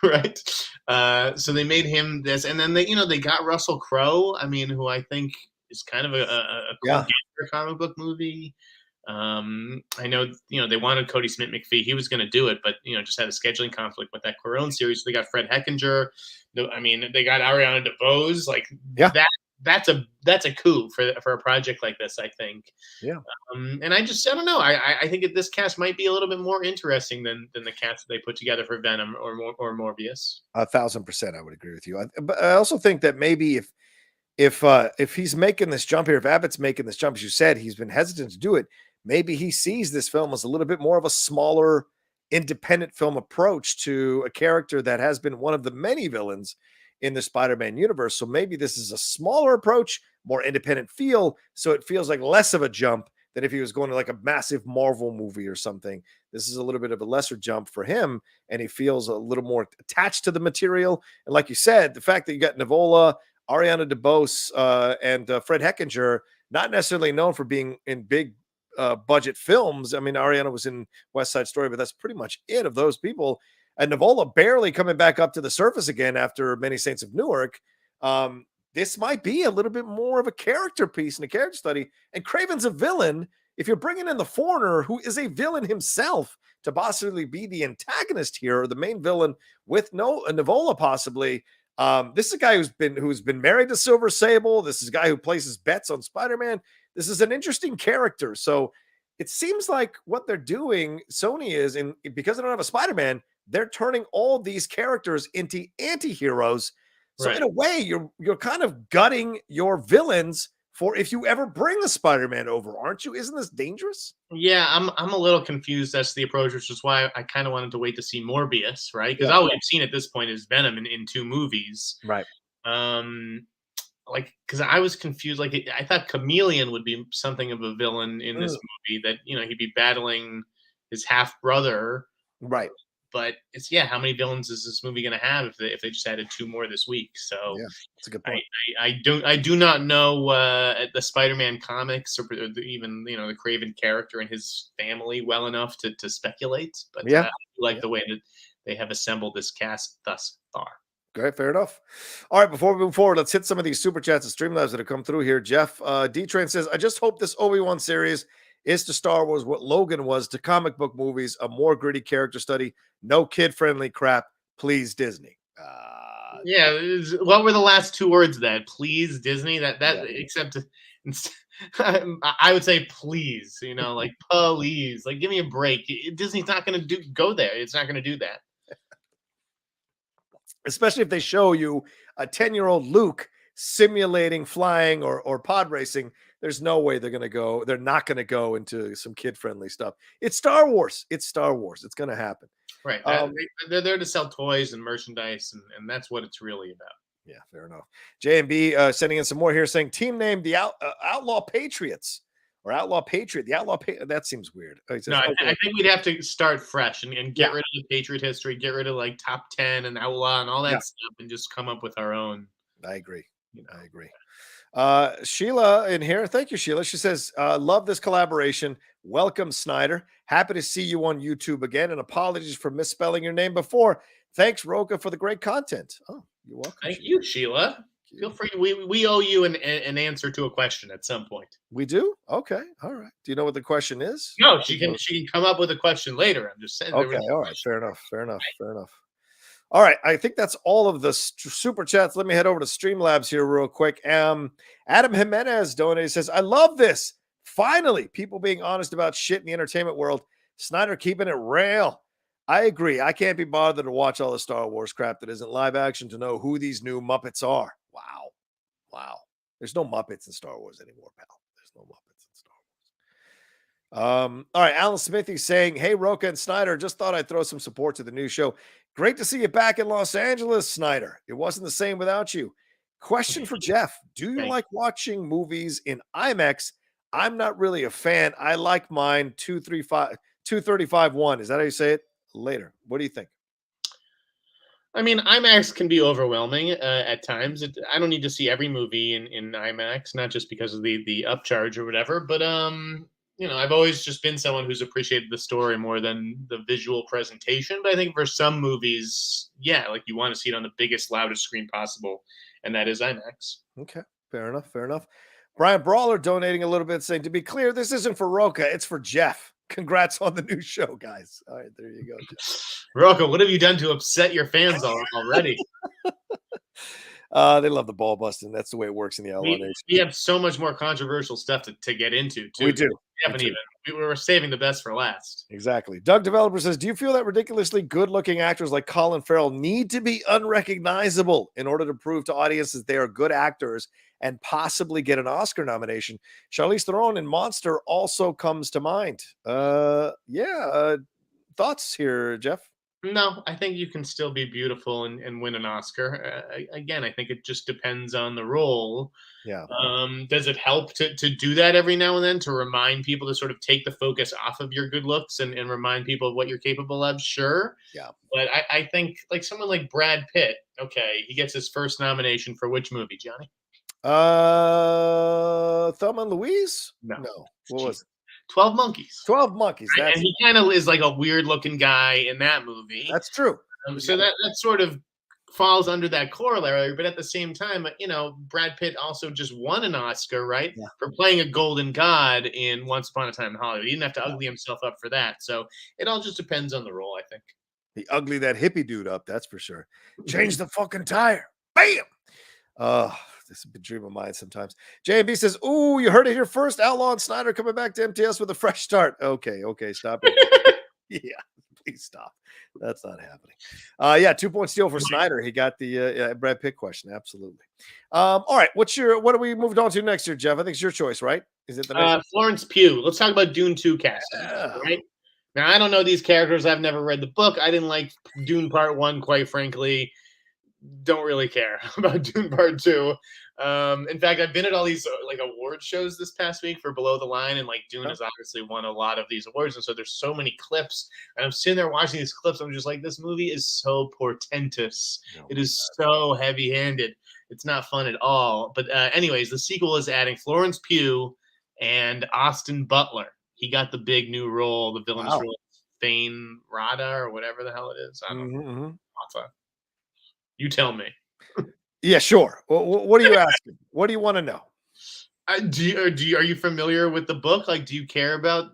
Right. So they made him this, and then they got Russell Crowe. I mean, who I think is kind of a cool comic book movie. I know they wanted Cody Smith McPhee. He was going to do it, but just had a scheduling conflict with that Quaron series. So they got Fred Heckinger. I mean, they got Ariana DeBose. Like that's a coup for a project like this, I think. Yeah. And I don't know. I think this cast might be a little bit more interesting than the cast that they put together for Venom or Morbius. 1,000%, I would agree with you. But I also think that maybe if he's making this jump here, if Abbott's making this jump, as you said, he's been hesitant to do it. Maybe he sees this film as a little bit more of a smaller independent film approach to a character that has been one of the many villains in the Spider-Man universe. So maybe this is a smaller approach, more independent feel, so it feels like less of a jump than if he was going to like a massive Marvel movie or something. This is a little bit of a lesser jump for him, and he feels a little more attached to the material. And like you said, the fact that you got Nivola, Ariana DeBose, and Fred Heckinger, not necessarily known for being in big budget films. I mean, Ariana was in West Side Story, but that's pretty much it of those people. And Nivola barely coming back up to the surface again after Many Saints of Newark. This might be a little bit more of a character piece and a character study. And Kraven's a villain. If you're bringing in the foreigner, who is a villain himself, to possibly be the antagonist here, or the main villain with Nivola possibly. This is a guy who's been married to Silver Sable. This is a guy who places bets on Spider-Man. This is an interesting character. So it seems like what they're doing, Sony is, because they don't have a Spider-Man, they're turning all these characters into anti-heroes. So in a way, you're kind of gutting your villains for if you ever bring the Spider-Man over, aren't you? Isn't this dangerous? Yeah, I'm a little confused as to the approach, which is why I kind of wanted to wait to see Morbius, right? Because all we've seen at this point is Venom in 2 movies, right? Like, because I was confused. Like, I thought Chameleon would be something of a villain in this movie. That he'd be battling his half brother, right? But it's how many villains is this movie going to have if they just added 2 more this week? So yeah, that's a good point. I do not know the Spider-Man comics or even the Kraven character and his family well enough to speculate. But I like the way that they have assembled this cast thus far. Great, fair enough. All right, before we move forward, let's hit some of these super chats and Streamlabs that have come through here. Jeff D-Train says, I just hope this Obi-Wan series is to Star Wars what Logan was to comic book movies, a more gritty character study, no kid-friendly crap. Please, Disney. What were the last 2 words then? Please, Disney? Except I would say please, like please. Like, give me a break. Disney's not going to go there. It's not going to do that. Especially if they show you a 10-year-old Luke simulating flying or pod racing. There's no way they're not going to go into some kid-friendly stuff. It's Star Wars. It's going to happen. Right. They're there to sell toys and merchandise, and that's what it's really about. Yeah, fair enough. J&B sending in some more here saying, team name the Outlaw Patriots. Or Outlaw Patriot. The Outlaw that seems weird. Says, no, I think we'd have to start fresh and get rid of the Patriot history, get rid of like top 10 and Outlaw and all that stuff, and just come up with our own. I agree. I agree. Sheila in here. Thank you, Sheila. She says, love this collaboration. Welcome, Sneider. Happy to see you on YouTube again, and apologies for misspelling your name before. Thanks, Rocha, for the great content. Oh, you're welcome. Thank you, Sheila. Feel free. We owe you an answer to a question at some point. We do? Okay. All right. Do you know what the question is? No, she can come up with a question later. I'm just saying. Okay. All right. Fair enough. All right. I think that's all of the super chats. Let me head over to Streamlabs here real quick. Adam Jimenez donated, says, I love this. Finally, people being honest about shit in the entertainment world. Sneider keeping it real. I agree. I can't be bothered to watch all the Star Wars crap that isn't live action to know who these new Muppets are. Wow. There's no Muppets in Star Wars anymore, pal. There's no Muppets in Star Wars. All right. Alan Smithy saying, hey, Rocha and Sneider, just thought I'd throw some support to the new show. Great to see you back in Los Angeles, Sneider. It wasn't the same without you. Question for Jeff. Do you like watching movies in IMAX? I'm not really a fan. I like mine 235-1. Is that how you say it? Later. What do you think? I mean, IMAX can be overwhelming at times. I don't need to see every movie in IMAX, not just because of the upcharge or whatever, but I've always just been someone who's appreciated the story more than the visual presentation. But I think for some movies, like you want to see it on the biggest, loudest screen possible, and that is IMAX. Okay, fair enough. Brian Brawler donating a little bit, saying, to be clear, this isn't for Rocha, it's for Jeff. Congrats on the new show, guys. All right, there you go. Rocha, what have you done to upset your fans already? They love the ball busting. That's the way it works in the LA Nation. We have so much more controversial stuff to get into, too. We do. We were saving the best for last. Exactly. Doug Developer says, do you feel that ridiculously good-looking actors like Colin Farrell need to be unrecognizable in order to prove to audiences they are good actors and possibly get an Oscar nomination? Charlize Theron in Monster also comes to mind. thoughts here, Jeff? No, I think you can still be beautiful and win an Oscar. Again, I think it just depends on the role. Yeah. Does it help to do that every now and then to remind people to sort of take the focus off of your good looks and remind people of what you're capable of? Sure. Yeah. But I think like someone like Brad Pitt, okay, he gets his first nomination for which movie, Johnny? Thelma and Louise? No. No. What was it? 12 Monkeys. 12 Monkeys. Right? That's And he kind of is like a weird looking guy in that movie. that's true. So that sort of falls under that corollary. But at the same time, Brad Pitt also just won an Oscar, right, Yeah. for playing a golden god in Once Upon a Time in Hollywood. He didn't have to ugly himself up for that. So it all just depends on the role, I think. He ugly that hippie dude up, that's for sure. Change the fucking tire. Bam. This is a dream of mine sometimes. JB says, "Ooh, you heard it here first. Outlaw and Sneider coming back to MTS with a fresh start." Okay, stop it. Yeah, please stop. That's not happening. Yeah, 2-point steal for Sneider. He got the Brad Pitt question. Absolutely. All right, what are we moved on to next year, Jeff? I think it's your choice, right? Is it the next Florence Pugh? Let's talk about Dune 2 casting, right? Now, I don't know these characters. I've never read the book. I didn't like Dune Part 1, quite frankly. Don't really care about Dune Part 2. In fact, I've been at all these like award shows this past week for Below the Line, and like Dune has obviously won a lot of these awards, and so there's so many clips, and I'm sitting there watching these clips. I'm just like, this movie is so portentous. It is so heavy-handed. It's not fun at all. But anyways, the sequel is adding Florence Pugh and Austin Butler. He got the big new role, the villainous role, Thane Rada or whatever the hell it is. I don't know. You tell me. Yeah, sure. What are you asking? What do you want to know? Are you familiar with the book? Like, do you care about?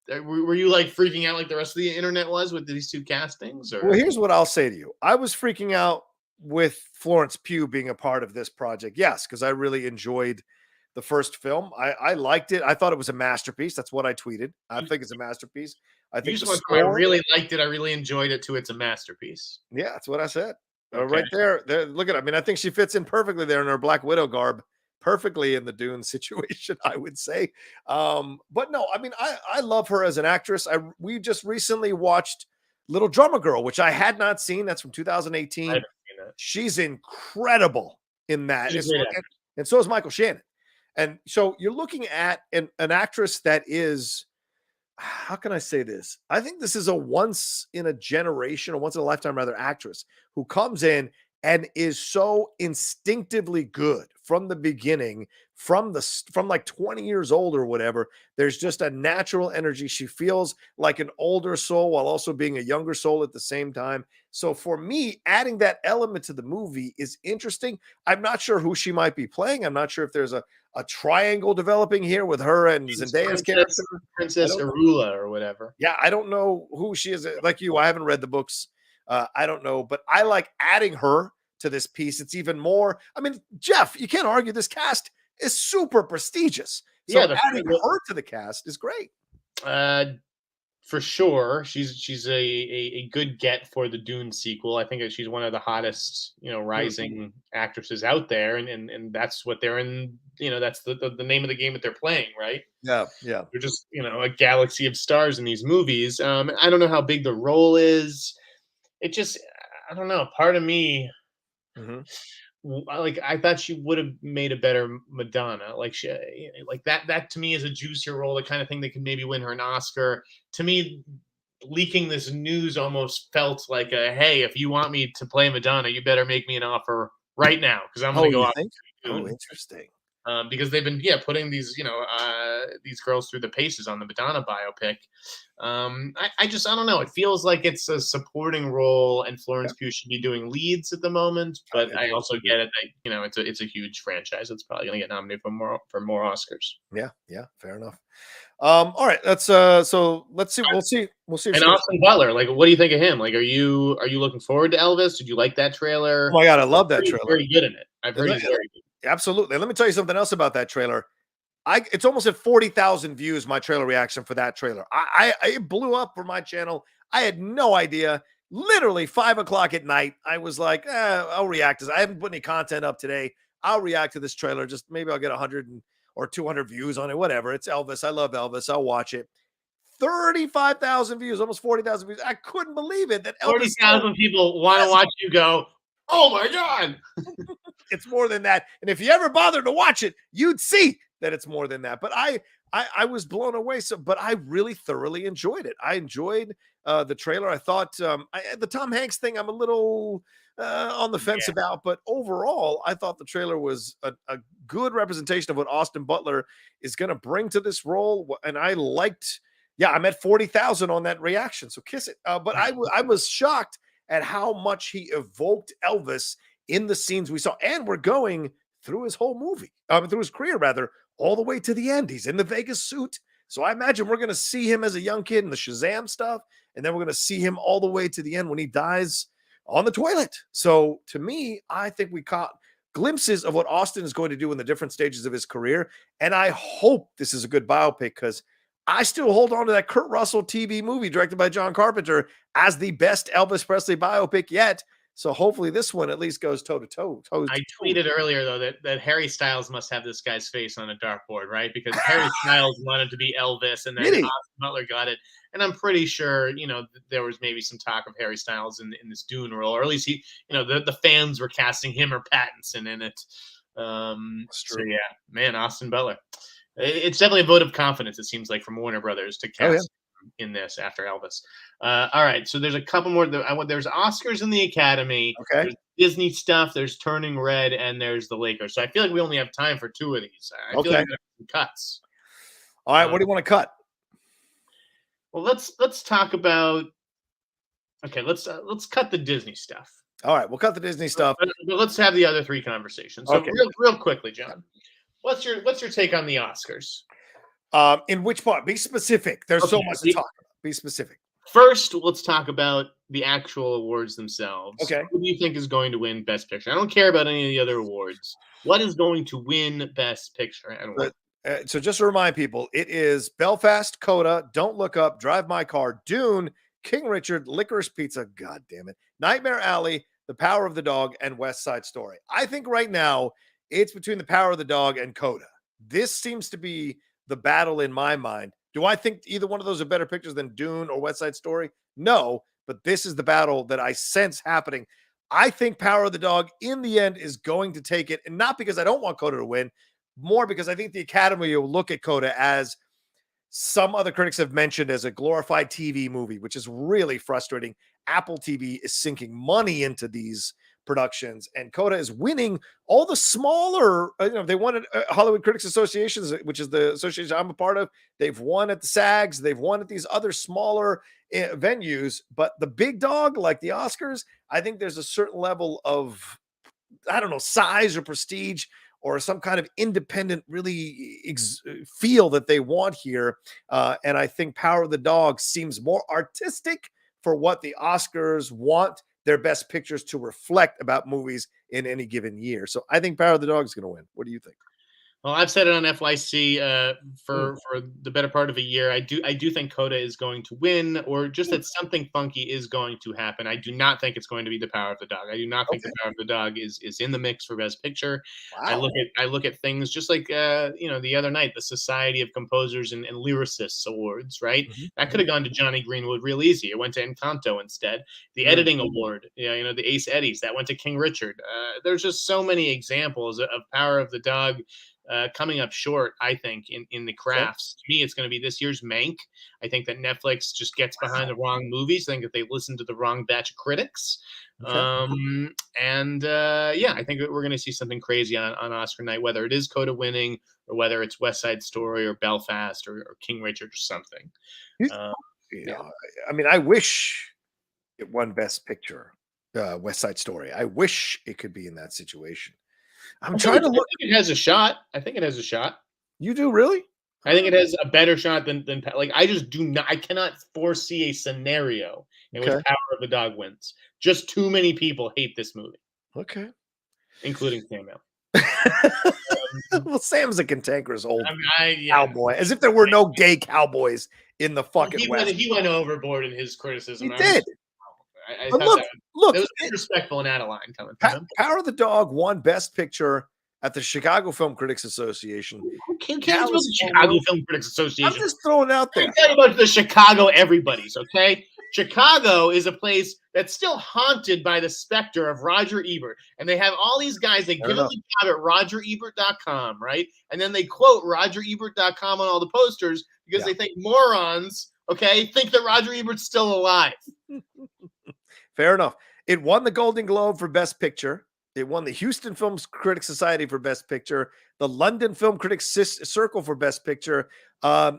Were you like freaking out like the rest of the internet was with these two castings? Or? Well, here's what I'll say to you. I was freaking out with Florence Pugh being a part of this project. Yes, because I really enjoyed the first film. I liked it. I thought it was a masterpiece. That's what I tweeted. I think it's a masterpiece. I think I really liked it. I really enjoyed it too. It's a masterpiece. Yeah, that's what I said. Right there. Look at it. I mean, I think she fits in perfectly there in her Black Widow garb, perfectly in the Dune situation, I would say. But no, I mean, I love her as an actress. We just recently watched Little Drummer Girl, which I had not seen. That's from 2018. She's incredible in that. And so is Michael Shannon. And so you're looking at an actress that is, how can I say this? I think this is a once in a generation, or once in a lifetime rather, actress who comes in and is so instinctively good from the beginning, from like 20 years old or whatever. There's just a natural energy. She feels like an older soul while also being a younger soul at the same time. So for me, adding that element to the movie is interesting. I'm not sure who she might be playing. I'm not sure if there's a triangle developing here with her and Zendaya's character. Princess Arula or whatever. Yeah, I don't know who she is. Like you, I haven't read the books. I don't know, but I like adding her to this piece. It's even more. I mean, Jeff, you can't argue this cast is super prestigious. So adding her to the cast is great. For sure, she's a good get for the Dune sequel. I think that she's one of the hottest, rising actresses out there, and that's what they're in. That's the name of the game that they're playing, right? Yeah. They're just a galaxy of stars in these movies. I don't know how big the role is. It just, I don't know. Part of me, like, I thought she would have made a better Madonna. Like that to me is a juicier role, the kind of thing that could maybe win her an Oscar. To me, leaking this news almost felt like hey, if you want me to play Madonna, you better make me an offer right now, because I'm going to go out. Oh, interesting. Because they've been putting these these girls through the paces on the Madonna biopic. I don't know. It feels like it's a supporting role, and Florence Pugh should be doing leads at the moment. But I also get it that it's a huge franchise. It's probably going to get nominated for more Oscars. Yeah, fair enough. All right, let's so let's see. We'll see. And Austin Butler, like, what do you think of him? Like, are you looking forward to Elvis? Did you like that trailer? Oh my God, I love that trailer. Very good in it. I've heard he's very good. Absolutely. Let me tell you something else about that trailer. It's almost at 40,000 views, my trailer reaction for that trailer. It blew up for my channel. I had no idea. Literally 5 o'clock at night, I was like, I'll react to this. I haven't put any content up today. I'll react to this trailer. Just maybe I'll get 100 or 200 views on it, whatever. It's Elvis. I love Elvis. I'll watch it. 35,000 views, almost 40,000 views. I couldn't believe it that Elvis 40,000 people want to watch you go, oh my God. It's more than that. And if you ever bothered to watch it, you'd see that it's more than that. But I was blown away. But I really thoroughly enjoyed it. I enjoyed the trailer. I thought the Tom Hanks thing, I'm a little on the fence about, but overall, I thought the trailer was a good representation of what Austin Butler is going to bring to this role. And I liked, I'm at 40,000 on that reaction. So kiss it. But I was shocked at how much he evoked Elvis in the scenes we saw. And we're going through his whole movie, through his career, rather, all the way to the end. He's in the Vegas suit. So I imagine we're going to see him as a young kid in the Shazam stuff. And then we're going to see him all the way to the end when he dies on the toilet. So to me, I think we caught glimpses of what Austin is going to do in the different stages of his career. And I hope this is a good biopic, because I still hold on to that Kurt Russell TV movie directed by John Carpenter as the best Elvis Presley biopic yet. So hopefully this one at least goes toe to toe. I tweeted earlier, though, that Harry Styles must have this guy's face on a dartboard, right? Because Harry Styles wanted to be Elvis, and then Austin Butler got it. And I'm pretty sure, there was maybe some talk of Harry Styles in this Dune role, or at least he, the fans were casting him or Pattinson in it. So yeah, man, Austin Butler. It's definitely a vote of confidence, it seems like, from Warner Brothers to cast in this after Elvis. All right, so there's a couple more. There's Oscars in the Academy. Okay. There's Disney stuff. There's Turning Red, and there's the Lakers. So I feel like we only have time for 2 of these. I feel like some cuts. All right, what do you want to cut? Well, let's talk about. Okay, let's cut the Disney stuff. All right, we'll cut the Disney stuff. But let's have the other 3 conversations. So real quickly, John, what's your take on the Oscars? In which part? Be specific. There's so much to talk about. Be specific. First, let's talk about the actual awards themselves. Okay. Who do you think is going to win Best Picture? I don't care about any of the other awards. What is going to win Best Picture? And what? So just to remind people, it is Belfast, Coda, Don't Look Up, Drive My Car, Dune, King Richard, Licorice Pizza, God damn it, Nightmare Alley, The Power of the Dog, and West Side Story. I think right now it's between The Power of the Dog and Coda. This seems to be the battle in my mind. Do I think either one of those are better pictures than Dune or West Side Story? No, but this is the battle that I sense happening. I think Power of the Dog in the end is going to take it, and not because I don't want Coda to win, more because I think the Academy will look at Coda as some other critics have mentioned as a glorified TV movie, which is really frustrating. Apple TV is sinking money into these productions, and Coda is winning all the smaller, they won at Hollywood Critics Associations, which is the association I'm a part of. They've won at the SAGs. They've won at these other smaller venues, but the big dog, like the Oscars, I think there's a certain level of, size or prestige or some kind of independent really feel that they want here. And I think Power of the Dog seems more artistic for what the Oscars want their best pictures to reflect about movies in any given year. So I think Power of the Dog is going to win. What do you think? Well, I've said it on FYC for the better part of a year. I do think Coda is going to win, or just that something funky is going to happen. I do not think it's going to be The Power of the Dog. I do not think The Power of the Dog is in the mix for Best Picture. Wow. I look at things just like the other night, the Society of Composers and Lyricists Awards, right? Mm-hmm. That could have gone to Johnny Greenwood real easy. It went to Encanto instead. The Editing Award, the Ace Eddies, that went to King Richard. There's just so many examples of Power of the Dog coming up short, I think, in the crafts. To me, it's going to be this year's Mank. I think that Netflix just gets behind the wrong movies. I think that they listen to the wrong batch of critics. I think that we're going to see something crazy on Oscar night, whether it is Coda winning or whether it's West Side Story or Belfast or King Richard or something. I mean, I wish it won Best Picture, West Side Story. I wish it could be in that situation. I'm trying to look. I think it has a shot. You do, really? I think it has a better shot than I just do not. I cannot foresee a scenario in which Power of the Dog wins. Just too many people hate this movie. Okay, including Samuel. Well, Sam's a cantankerous old cowboy, as if there were no gay cowboys in the fucking West. He went overboard in his criticism. He did. Look, it was disrespectful and out of line coming from him. Power of the Dog won Best Picture at the Chicago Film Critics Association. Who cares about the Chicago Film Critics Association? I'm just throwing it out there. I'm talking about the Chicago everybody's, okay? Chicago is a place that's still haunted by the specter of Roger Ebert. And they have all these guys, they give them the job at rogerebert.com, right? And then they quote rogerebert.com on all the posters because they think morons, okay, think that Roger Ebert's still alive. Fair enough. It won the Golden Globe for Best Picture. It won the Houston Film Critics Society for Best Picture, the London Film Critics Circle for Best Picture.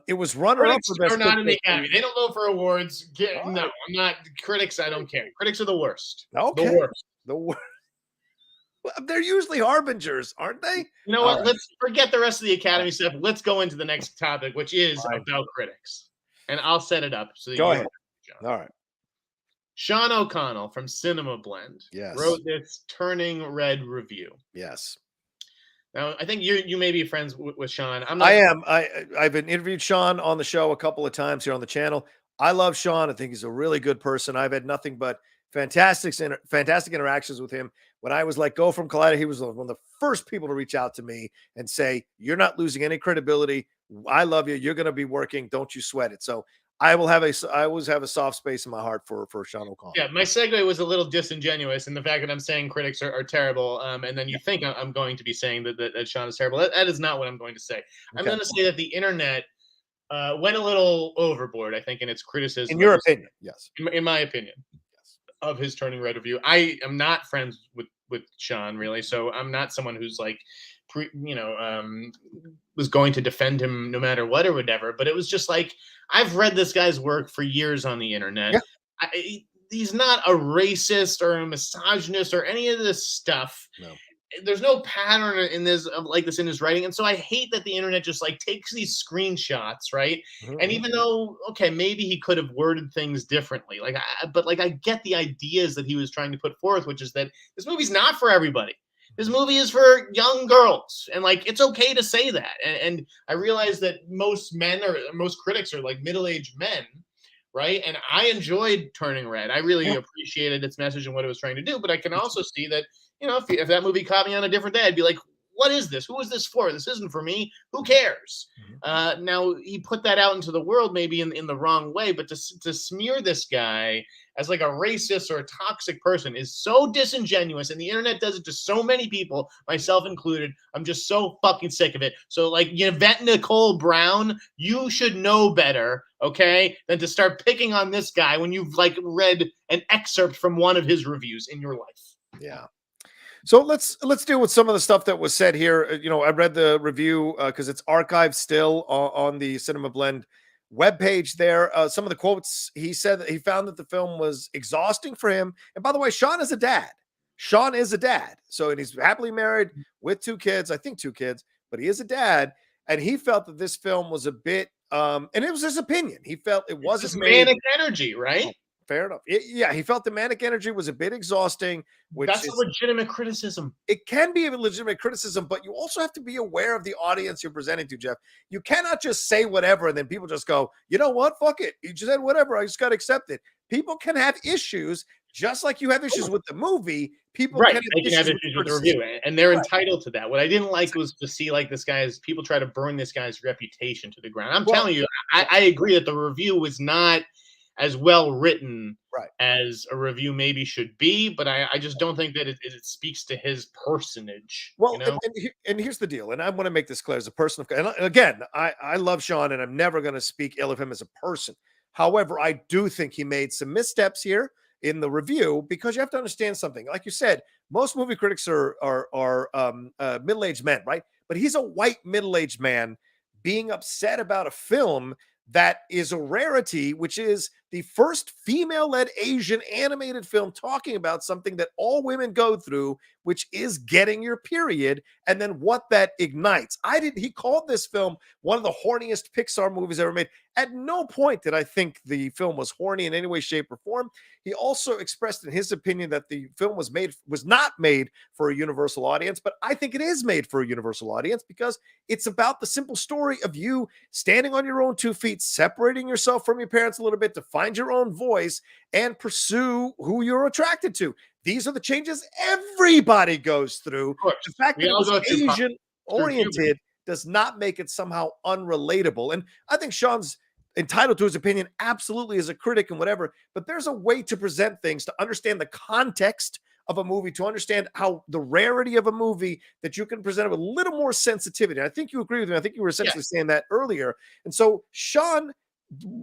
It was runner-up for Best Picture. Not in the Academy. They don't vote for awards. No, I'm not. Critics, I don't care. Critics are the worst. Okay. The worst. The worst. Well, they're usually harbingers, aren't they? You know what? Let's forget the rest of the Academy stuff. Let's go into the next topic, which is about critics. And I'll set it up. So go ahead. John. All right. Sean O'Connell from Cinemablend wrote this Turning Red review. Yes. Now, I think you may be friends with Sean. I am. I've been interviewed Sean on the show a couple of times here on the channel. I love Sean. I think he's a really good person. I've had nothing but fantastic interactions with him. When I was like Go from Collider, he was one of the first people to reach out to me and say, "You're not losing any credibility. I love you. You're going to be working. Don't you sweat it." So I always have a soft space in my heart for Sean O'Connell. Yeah, my segue was a little disingenuous in the fact that I'm saying critics are terrible, and then you think I'm going to be saying that Sean is terrible. That is not what I'm going to say. I'm going to say that the internet went a little overboard, I think, in its criticism. In your opinion, yes. In my opinion, yes. Of his Turning Red review. I am not friends with Sean, really, so I'm not someone who's like, was going to defend him no matter what or whatever. But it was just like, I've read this guy's work for years on the internet. Yeah. He's not a racist or a misogynist or any of this stuff. No. There's no pattern in this in his writing. And so I hate that the internet just like takes these screenshots, right? Mm-hmm. And even though, okay, maybe he could have worded things differently, but I get the ideas that he was trying to put forth, which is that this movie's not for everybody. This movie is for young girls, and like it's okay to say that. And I realize that most critics are like middle-aged men, right? And I enjoyed Turning Red. I really appreciated its message and what it was trying to do. But I can also see that, if that movie caught me on a different day, I'd be like, what is this? Who is this for? This isn't for me. Who cares? Mm-hmm. Now, he put that out into the world maybe in the wrong way, but to smear this guy as like a racist or a toxic person is so disingenuous, and the internet does it to so many people, myself included. I'm just so fucking sick of it. So like Yvette Nicole Brown, you should know better, okay, than to start picking on this guy when you've like read an excerpt from one of his reviews in your life. Yeah. So let's deal with some of the stuff that was said here. I read the review because it's archived still on the Cinemablend webpage there. Some of the quotes, he said that he found that the film was exhausting for him. And by the way, Sean is a dad. So, and he's happily married with two kids, but he is a dad. And he felt that this film was a bit, and it was his opinion. He felt it wasn't manic energy, right? Oh, fair enough. He felt the manic energy was a bit exhausting. That's a legitimate criticism. It can be a legitimate criticism, but you also have to be aware of the audience you're presenting to, Jeff. You cannot just say whatever and then people just go, you know what? Fuck it. You just said whatever. I just got to accept it. People can have issues, just like you have issues with the movie. People can have issues with the review, and they're entitled to that. What I didn't like was to see like people try to burn this guy's reputation to the ground. I'm telling you, I agree that the review was not as well written as a review maybe should be, but I just don't think that it speaks to his personage. Well, and here's the deal, and I want to make this clear as a person. And again, I love Sean, and I'm never going to speak ill of him as a person. However, I do think he made some missteps here in the review, because you have to understand something. Like you said, most movie critics are middle-aged men, right? But he's a white middle-aged man being upset about a film that is a rarity, which is the first female-led Asian animated film talking about something that all women go through, which is getting your period, and then what that ignites. He called this film one of the horniest Pixar movies ever made. At no point did I think the film was horny in any way, shape, or form. He also expressed in his opinion that the film was not made for a universal audience, but I think it is made for a universal audience because it's about the simple story of you standing on your own 2 feet, separating yourself from your parents a little bit to find find your own voice, and pursue who you're attracted to. These are the changes everybody goes through. Of course. The fact We that it all was go through Asian oriented puberty. does not make it somehow unrelatable. And I think Sean's entitled to his opinion, absolutely, as a critic and whatever, but there's a way to present things, to understand the context of a movie, to understand how the rarity of a movie, that you can present it with a little more sensitivity. And I think you agree with me. I think you were essentially saying that earlier. And so Sean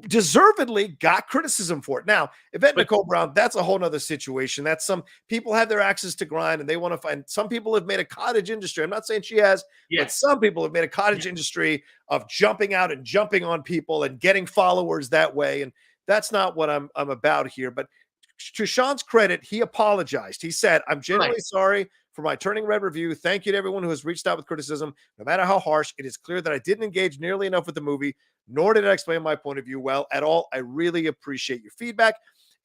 deservedly got criticism for it. Now, Yvette Nicole Brown, that's a whole nother situation. That's some people have their axes to grind and they want to find. Some people have made a cottage industry. I'm not saying she has, but some people have made a cottage industry of jumping out and jumping on people and getting followers that way. And that's not what I'm about here. But to Sean's credit, he apologized. He said, "I'm genuinely sorry for my Turning Red review. Thank you to everyone who has reached out with criticism. No matter how harsh, it is clear that I didn't engage nearly enough with the movie, nor did I explain my point of view well at all. I really appreciate your feedback."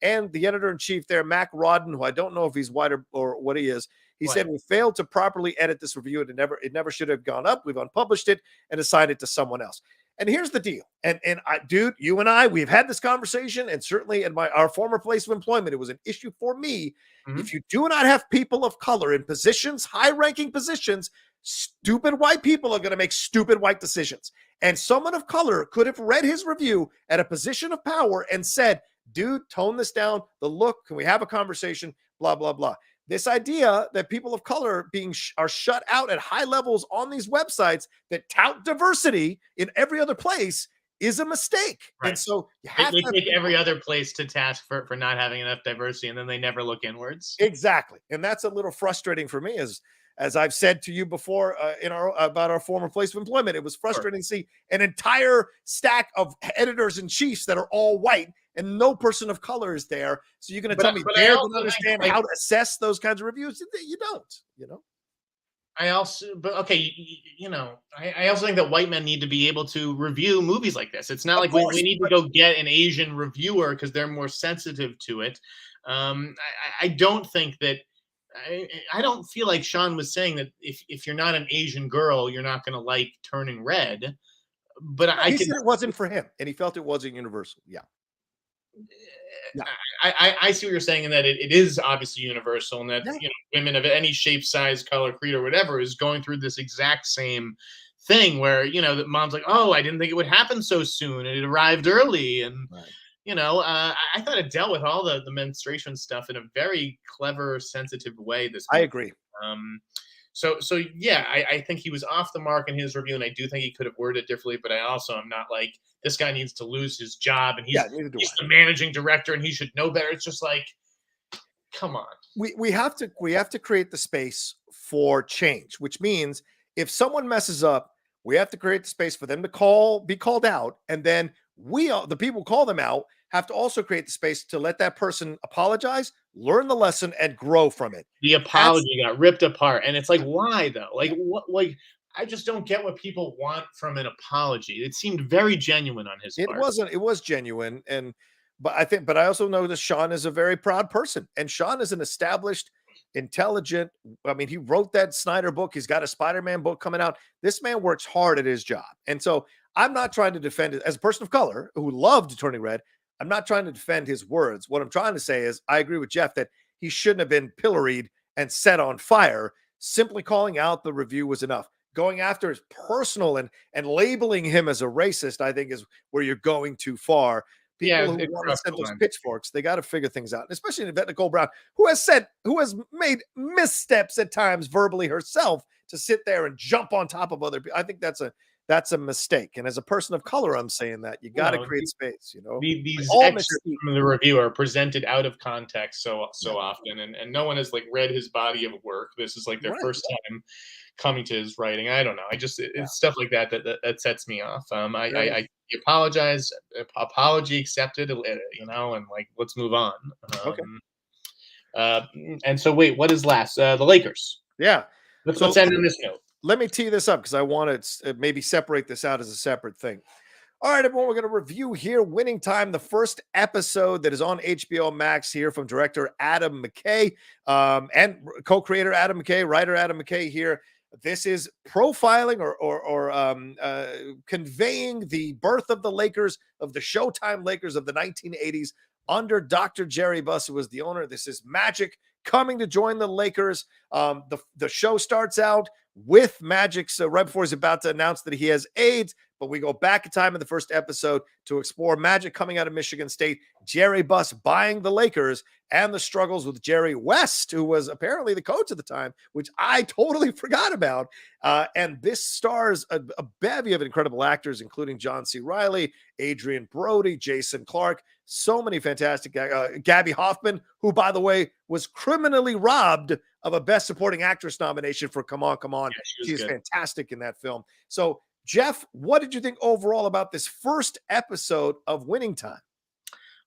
And the editor-in-chief there, Mac Rodden, who I don't know if he's white or what he is, he said, "We failed to properly edit this review. It never should have gone up. We've unpublished it and assigned it to someone else." And here's the deal. And I, dude, you and I, we've had this conversation, and certainly in our former place of employment, it was an issue for me. If you do not have people of color in positions, high-ranking positions, stupid white people are going to make stupid white decisions. And someone of color could have read his review at a position of power and said, "Dude, tone this down. The look, can we have a conversation? Blah, blah, blah." This idea that people of color are shut out at high levels on these websites that tout diversity in every other place is a mistake. Right. And so you they take every other place to task for not having enough diversity, and then they never look inwards. Exactly. And that's a little frustrating for me, as I've said to you before about our former place of employment. It was frustrating to see an entire stack of editors in chiefs that are all white and no person of color is there. So you're going to tell me they're going to understand how to assess those kinds of reviews? You don't, I also also think that white men need to be able to review movies like this. It's not like we need to go get an Asian reviewer because they're more sensitive to it. I don't think that. I don't feel like Sean was saying that if you're not an Asian girl, you're not going to like Turning Red. But he said it wasn't for him, and he felt it wasn't universal. Yeah. I see what you're saying, in that it is obviously universal, and that women of any shape, size, color, creed, or whatever is going through this exact same thing where the mom's like, "Oh, I didn't think it would happen so soon, and it arrived early," and I thought it dealt with all the menstruation stuff in a very clever, sensitive way. I agree. So yeah, I think he was off the mark in his review, and I do think he could have worded it differently. But I also am not like, this guy needs to lose his job, and he's the managing director, and he should know better. It's just like, come on. We have to create the space for change, which means if someone messes up, we have to create the space for them to be called out, and then the people who call them out, have to also create the space to let that person apologize, learn the lesson, and grow from it. The apology got ripped apart, and it's like, why though? Like, what? Like, I just don't get what people want from an apology. It seemed very genuine on his part. It was genuine, but I also know that Sean is a very proud person, and Sean is an established, intelligent. I mean, he wrote that Sneider book. He's got a Spider-Man book coming out. This man works hard at his job, and so I'm not trying to defend it as a person of color who loved Turning Red. I'm not trying to defend his words. What I'm trying to say is I agree with Jeff that he shouldn't have been pilloried and set on fire. Simply calling out the review was enough. Going after his personal and labeling him as a racist, I think, is where you're going too far. People who want to send those pitchforks, they got to figure things out. And especially Yvette Nicole Brown, who has made missteps at times verbally herself, to sit there and jump on top of other people. I think that's a mistake. And as a person of color, I'm saying that you got to create space. These excerpts from the review are presented out of context so often, and no one has read his body of work. This is their first time coming to his writing. I don't know. It's stuff like that sets me off. I apologize. Apology accepted. And let's move on. Okay. And so wait, what is last? The Lakers. Yeah. Let's end on this note. Let me tee this up because I want to maybe separate this out as a separate thing. All right, everyone, we're going to review here Winning Time, the first episode that is on HBOMax here from director Adam McKay and co-creator Adam McKay, writer Adam McKay here. This is profiling or conveying the birth of the Lakers, of the Showtime Lakers of the 1980s under Dr. Jerry Buss, who was the owner. This is Magic coming to join the Lakers. The show starts out with Magic, so right before he's about to announce that he has AIDS, but we go back in time in the first episode to explore Magic coming out of Michigan State, Jerry Buss buying the Lakers, and the struggles with Jerry West, who was apparently the coach at the time, which I totally forgot about. And this stars a bevy of incredible actors, including John C. Reilly, Adrian Brody, Jason Clarke, so many fantastic. Gabby Hoffman, who, by the way, was criminally robbed of a Best Supporting Actress nomination for Come On, Come On. Yeah, she's fantastic in that film. So, Jeff, what did you think overall about this first episode of Winning Time?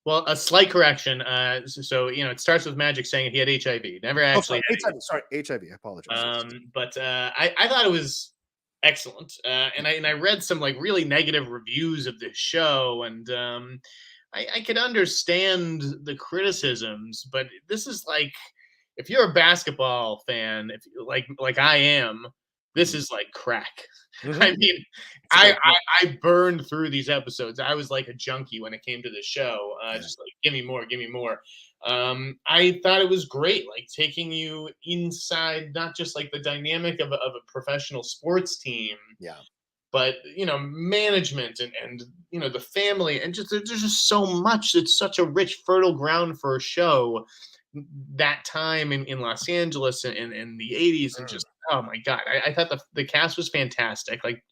Well, a slight correction. So, it starts with Magic saying he had HIV. Never actually. Sorry, HIV. I apologize. But I thought it was excellent. And I read some like really negative reviews of this show, and I could understand the criticisms, but this is like, if you're a basketball fan, if like I am, this is like crack. Mm-hmm. I mean, I burned through these episodes. I was like a junkie when it came to the show. Just like, give me more, give me more. I thought it was great, like taking you inside, not just like the dynamic of a professional sports team. Yeah. But management and the family, and just there's just so much. It's such a rich, fertile ground for a show. That time in Los Angeles in the 80s, and just, oh my God, I thought the cast was fantastic. Like,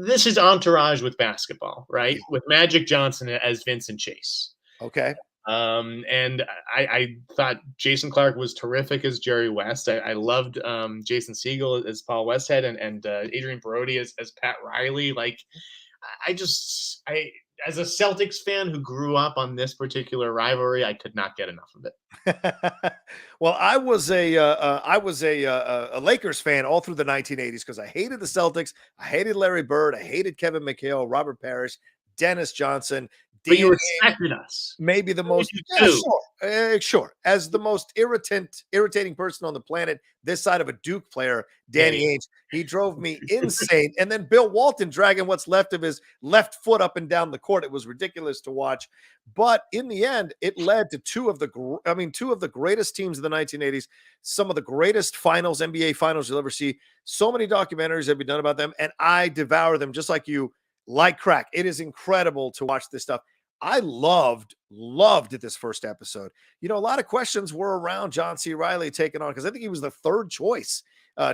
this is Entourage with basketball, right? Yeah. With Magic Johnson as Vincent Chase. Okay. And I thought Jason Clarke was terrific as Jerry West. I loved Jason Segel as Paul Westhead, and Adrian Brody as Pat Riley. Like, I as a Celtics fan who grew up on this particular rivalry, I could not get enough of it. Well, I was a Lakers fan all through the 1980s because I hated the Celtics. I hated Larry Bird. I hated Kevin McHale, Robert Parrish, Dennis Johnson. But you respected us. Maybe the most, sure. As the most irritating person on the planet, this side of a Duke player, Danny Ainge, he drove me insane. And then Bill Walton dragging what's left of his left foot up and down the court. It was ridiculous to watch. But in the end, it led to two of the greatest teams of the 1980s, some of the greatest finals, NBA finals you'll ever see. So many documentaries have been done about them, and I devour them just like you. Like crack. It is incredible to watch this stuff. I loved this first episode. A lot of questions were around John C. Reilly taking on, because I think he was the third choice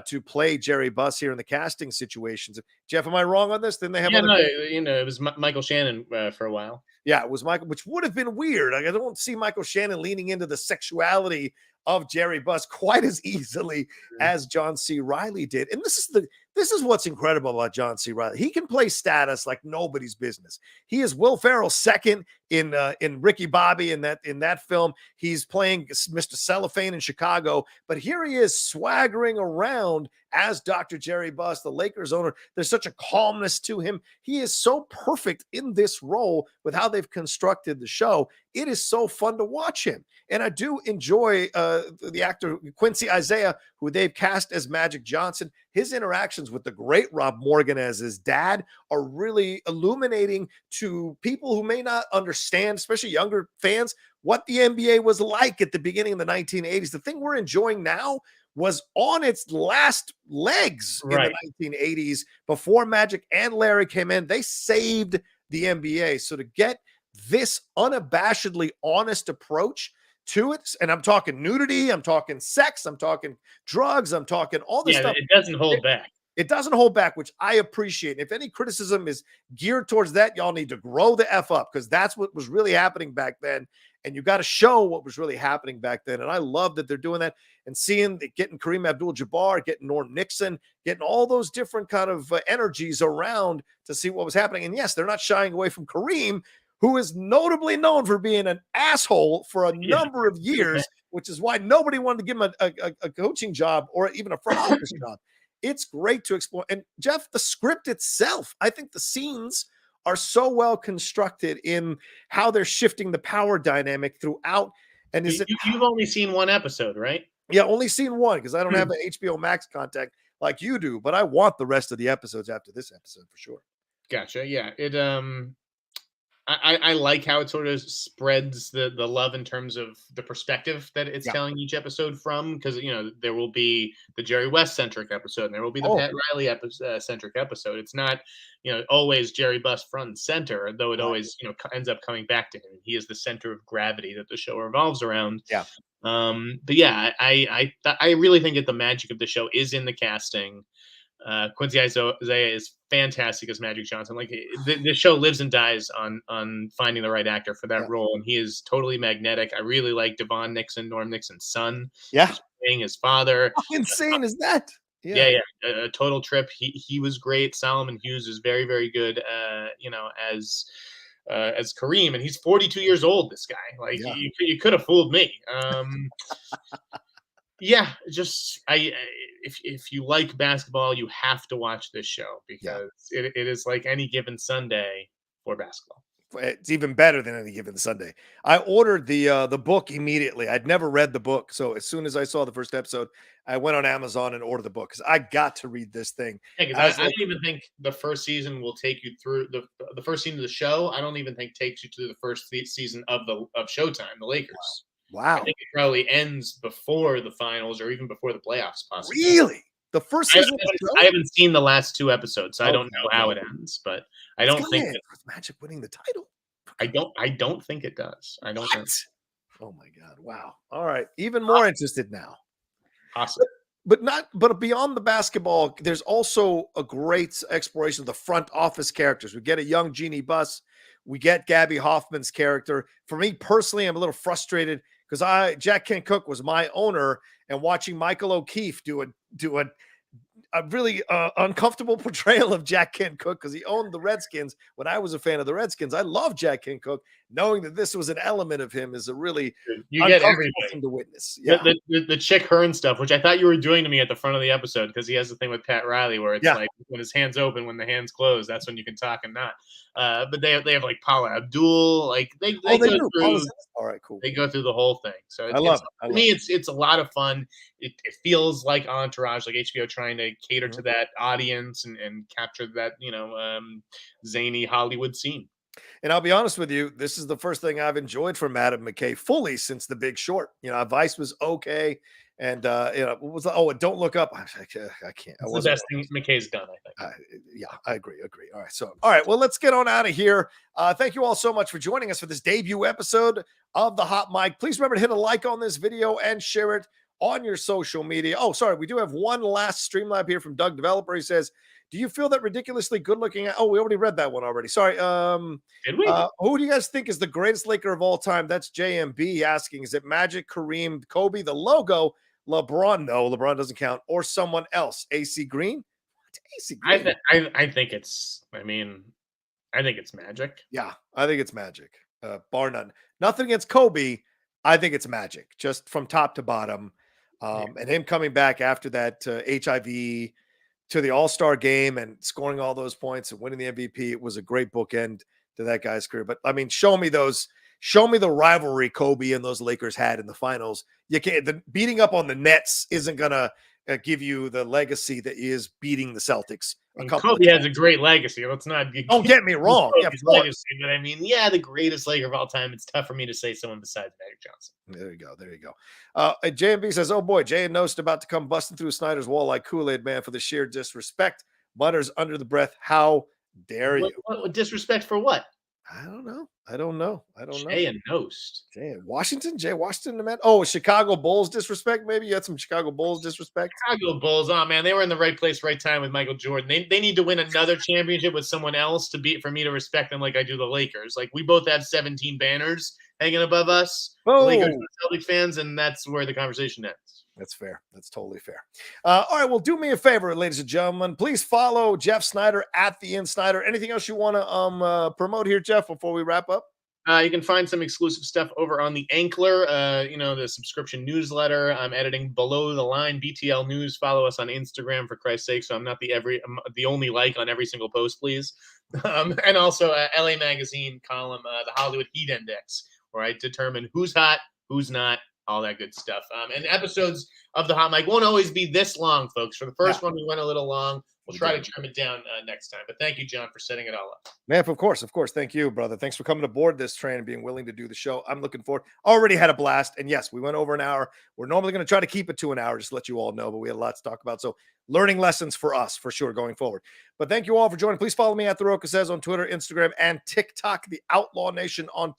to play Jerry Buss here in the casting situations. Jeff, am I wrong on this? Didn't they have it was Michael Shannon for a while. Yeah, it was Michael, which would have been weird. I don't see Michael Shannon leaning into the sexuality of Jerry Buss quite as easily as John C. Reilly did. And this is what's incredible about John C. Reilly. He can play status like nobody's business. He is Will Ferrell's second in Ricky Bobby in that film. He's playing Mr. Cellophane in Chicago, but here he is swaggering around as Dr. Jerry Buss, the Lakers owner. There's such a calmness to him. He is so perfect in this role with how they've constructed the show. It is so fun to watch him. And I do enjoy the actor Quincy Isaiah, who they've cast as Magic Johnson. His interactions with the great Rob Morgan as his dad are really illuminating to people who may not understand, especially younger fans, what the NBA was like at the beginning of the 1980s. The thing we're enjoying now was on its last legs in the 1980s before Magic and Larry came in. They saved the NBA. So to get this unabashedly honest approach to it, and I'm talking nudity, I'm talking sex, I'm talking drugs, I'm talking all this stuff. It doesn't hold back. It doesn't hold back, which I appreciate. If any criticism is geared towards that, y'all need to grow the F up, because that's what was really happening back then. And you got to show what was really happening back then. And I love that they're doing that, and getting Kareem Abdul-Jabbar, getting Norm Nixon, getting all those different kind of energies around to see what was happening. And yes, they're not shying away from Kareem, who is notably known for being an asshole for a number of years, which is why nobody wanted to give him a coaching job or even a front office job. It's great to explore. And Jeff, the script itself, I think the scenes are so well constructed in how they're shifting the power dynamic throughout. And you've only seen one episode, right? Yeah, only seen one, because I don't have an HBO Max contact. like you do, but I want the rest of the episodes after this episode for sure. Gotcha. Yeah. I like how it sort of spreads the love in terms of the perspective that it's telling each episode from, because there will be the Jerry West centric episode and there will be the Pat Riley centric episode. It's not always Jerry West front and center, though it always ends up coming back to him. He is the center of gravity that the show revolves around. Yeah. But yeah, I really think that the magic of the show is in the casting. Quincy Isaiah is fantastic as Magic Johnson. Like this show lives and dies on finding the right actor for that role, and he is totally magnetic. I really like Devon Nixon, Norm Nixon's son. Yeah, playing his father. How insane is that? Yeah. A total trip. He was great. Solomon Hughes is very, very good. As Kareem, and he's 42 years old. This guy, like you could have fooled me. Yeah, just if you like basketball, you have to watch this show because it is like any given Sunday for basketball. It's even better than any given Sunday. I ordered the book immediately. I'd never read the book, so as soon as I saw the first episode, I went on Amazon and ordered the book because I got to read this thing. I don't even think the first season will take you through the first season of the show. I don't even think takes you to the first season of Showtime, the Lakers. Wow. I think it probably ends before the finals or even before the playoffs, possibly. Really? The first season? I haven't seen the last two episodes, so I don't know how it ends. But I don't think that Magic winning the title. I don't think it does. I don't think. Oh my God! Wow. All right. Even more interested now. Awesome. But beyond the basketball, there's also a great exploration of the front office characters. We get a young Jeannie Buss. We get Gabby Hoffman's character. For me personally, I'm a little frustrated because Jack Kent Cooke was my owner, and watching Michael O'Keefe do a really uncomfortable portrayal of Jack Kent Cooke because he owned the Redskins when I was a fan of the Redskins. I love Jack Kent Cooke. Knowing that this was an element of him is a really you get everything to witness. Yeah. The Chick Hearn stuff, which I thought you were doing to me at the front of the episode because he has the thing with Pat Riley where it's like when his hands open, when the hands close, that's when you can talk and not. But they have like Paula Abdul, like they go through. All right, cool. They go through the whole thing. So I love it. For me, it's a lot of fun. It feels like Entourage, like HBO trying to cater to that audience and capture that zany Hollywood scene. And I'll be honest with you, this is the first thing I've enjoyed from Adam McKay fully since The Big Short. Vice was okay. And, Don't Look Up. I can't. It's the best thing McKay's done, I think. I agree. All right. Well, let's get on out of here. Thank you all so much for joining us for this debut episode of The Hot Mic. Please remember to hit a like on this video and share it on your social media. Oh, sorry. We do have one last Streamlab here from Doug Developer. He says, do you feel that ridiculously good looking? Oh, we already read that one already. Sorry. Did we? Who do you guys think is the greatest Laker of all time? That's JMB asking. Is it Magic, Kareem, Kobe, the logo, LeBron? No, LeBron doesn't count. Or someone else. AC Green? AC Green? I think it's Magic. Yeah, I think it's Magic. Bar none. Nothing against Kobe. I think it's Magic, just from top to bottom. And him coming back after that HIV to the All-Star game and scoring all those points and winning the MVP. It was a great bookend to that guy's career. But I mean, show me the rivalry Kobe and those Lakers had in the finals. You can't. The beating up on the Nets isn't gonna give you the legacy that is beating the Celtics. Kobe has a great legacy. Let's not. Don't get me wrong. Legacy, but I mean, the greatest Laker of all time. It's tough for me to say someone besides Magic Johnson. There you go. JMB says, "Oh boy, Jay and Nost about to come busting through Snyder's wall like Kool-Aid Man for the sheer disrespect." Mutters under the breath, "How dare you?" What disrespect for what? I don't know. Jay and Nost. Jay Washington, the man. Oh, Chicago Bulls disrespect. Maybe you had some Chicago Bulls disrespect. Chicago Bulls. Oh man, they were in the right place, right time with Michael Jordan. They need to win another championship with someone else for me to respect them like I do the Lakers. Like we both have 17 banners hanging above us, Lakers and Celtics fans, and that's where the conversation ends. That's fair. That's totally fair. All right. Well, do me a favor, ladies and gentlemen. Please follow Jeff Sneider at the Snyder. Anything else you want to promote here, Jeff, before we wrap up? You can find some exclusive stuff over on the Ankler, the subscription newsletter. I'm editing Below the Line BTL News. Follow us on Instagram, for Christ's sake. So I'm not the only like on every single post, please. And also LA Magazine column, the Hollywood Heat Index, where I determine who's hot, who's not, all that good stuff. And episodes of the Hot Mic won't always be this long, folks. For the first one, we went a little long. We'll try to trim it down next time. But thank you, John, for setting it all up. Man, of course. Thank you, brother. Thanks for coming aboard this train and being willing to do the show. I'm looking forward. Already had a blast. And yes, we went over an hour. We're normally going to try to keep it to an hour, just to let you all know, but we had a lot to talk about. So learning lessons for us, for sure, going forward. But thank you all for joining. Please follow me at The Rocha Says on Twitter, Instagram, and TikTok, The Outlaw Nation on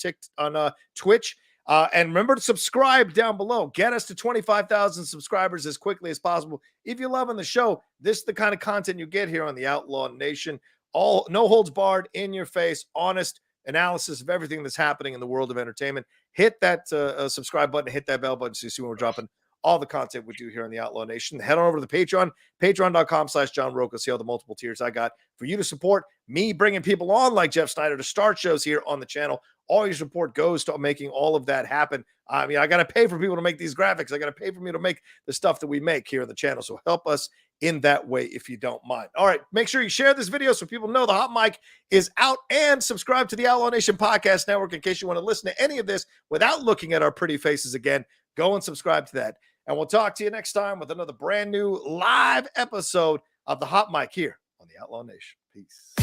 Twitch. And remember to subscribe down below. Get us to 25,000 subscribers as quickly as possible. If you're loving the show, this is the kind of content you get here on the Outlaw Nation. All no holds barred, in your face, honest analysis of everything that's happening in the world of entertainment. Hit that subscribe button, hit that bell button so you see when we're dropping all the content we do here on the Outlaw Nation. Head on over to the Patreon, patreon.com/John Rocha. See all the multiple tiers I got for you to support me bringing people on like Jeff Sneider to start shows here on the channel. All your support goes to making all of that happen. I mean, I got to pay for people to make these graphics. I got to pay for me to make the stuff that we make here on the channel. So help us in that way if you don't mind. All right, make sure you share this video so people know the Hot Mic is out, and subscribe to the Outlaw Nation Podcast Network in case you want to listen to any of this without looking at our pretty faces again. Go and subscribe to that. And we'll talk to you next time with another brand new live episode of the Hot Mic here on the Outlaw Nation. Peace.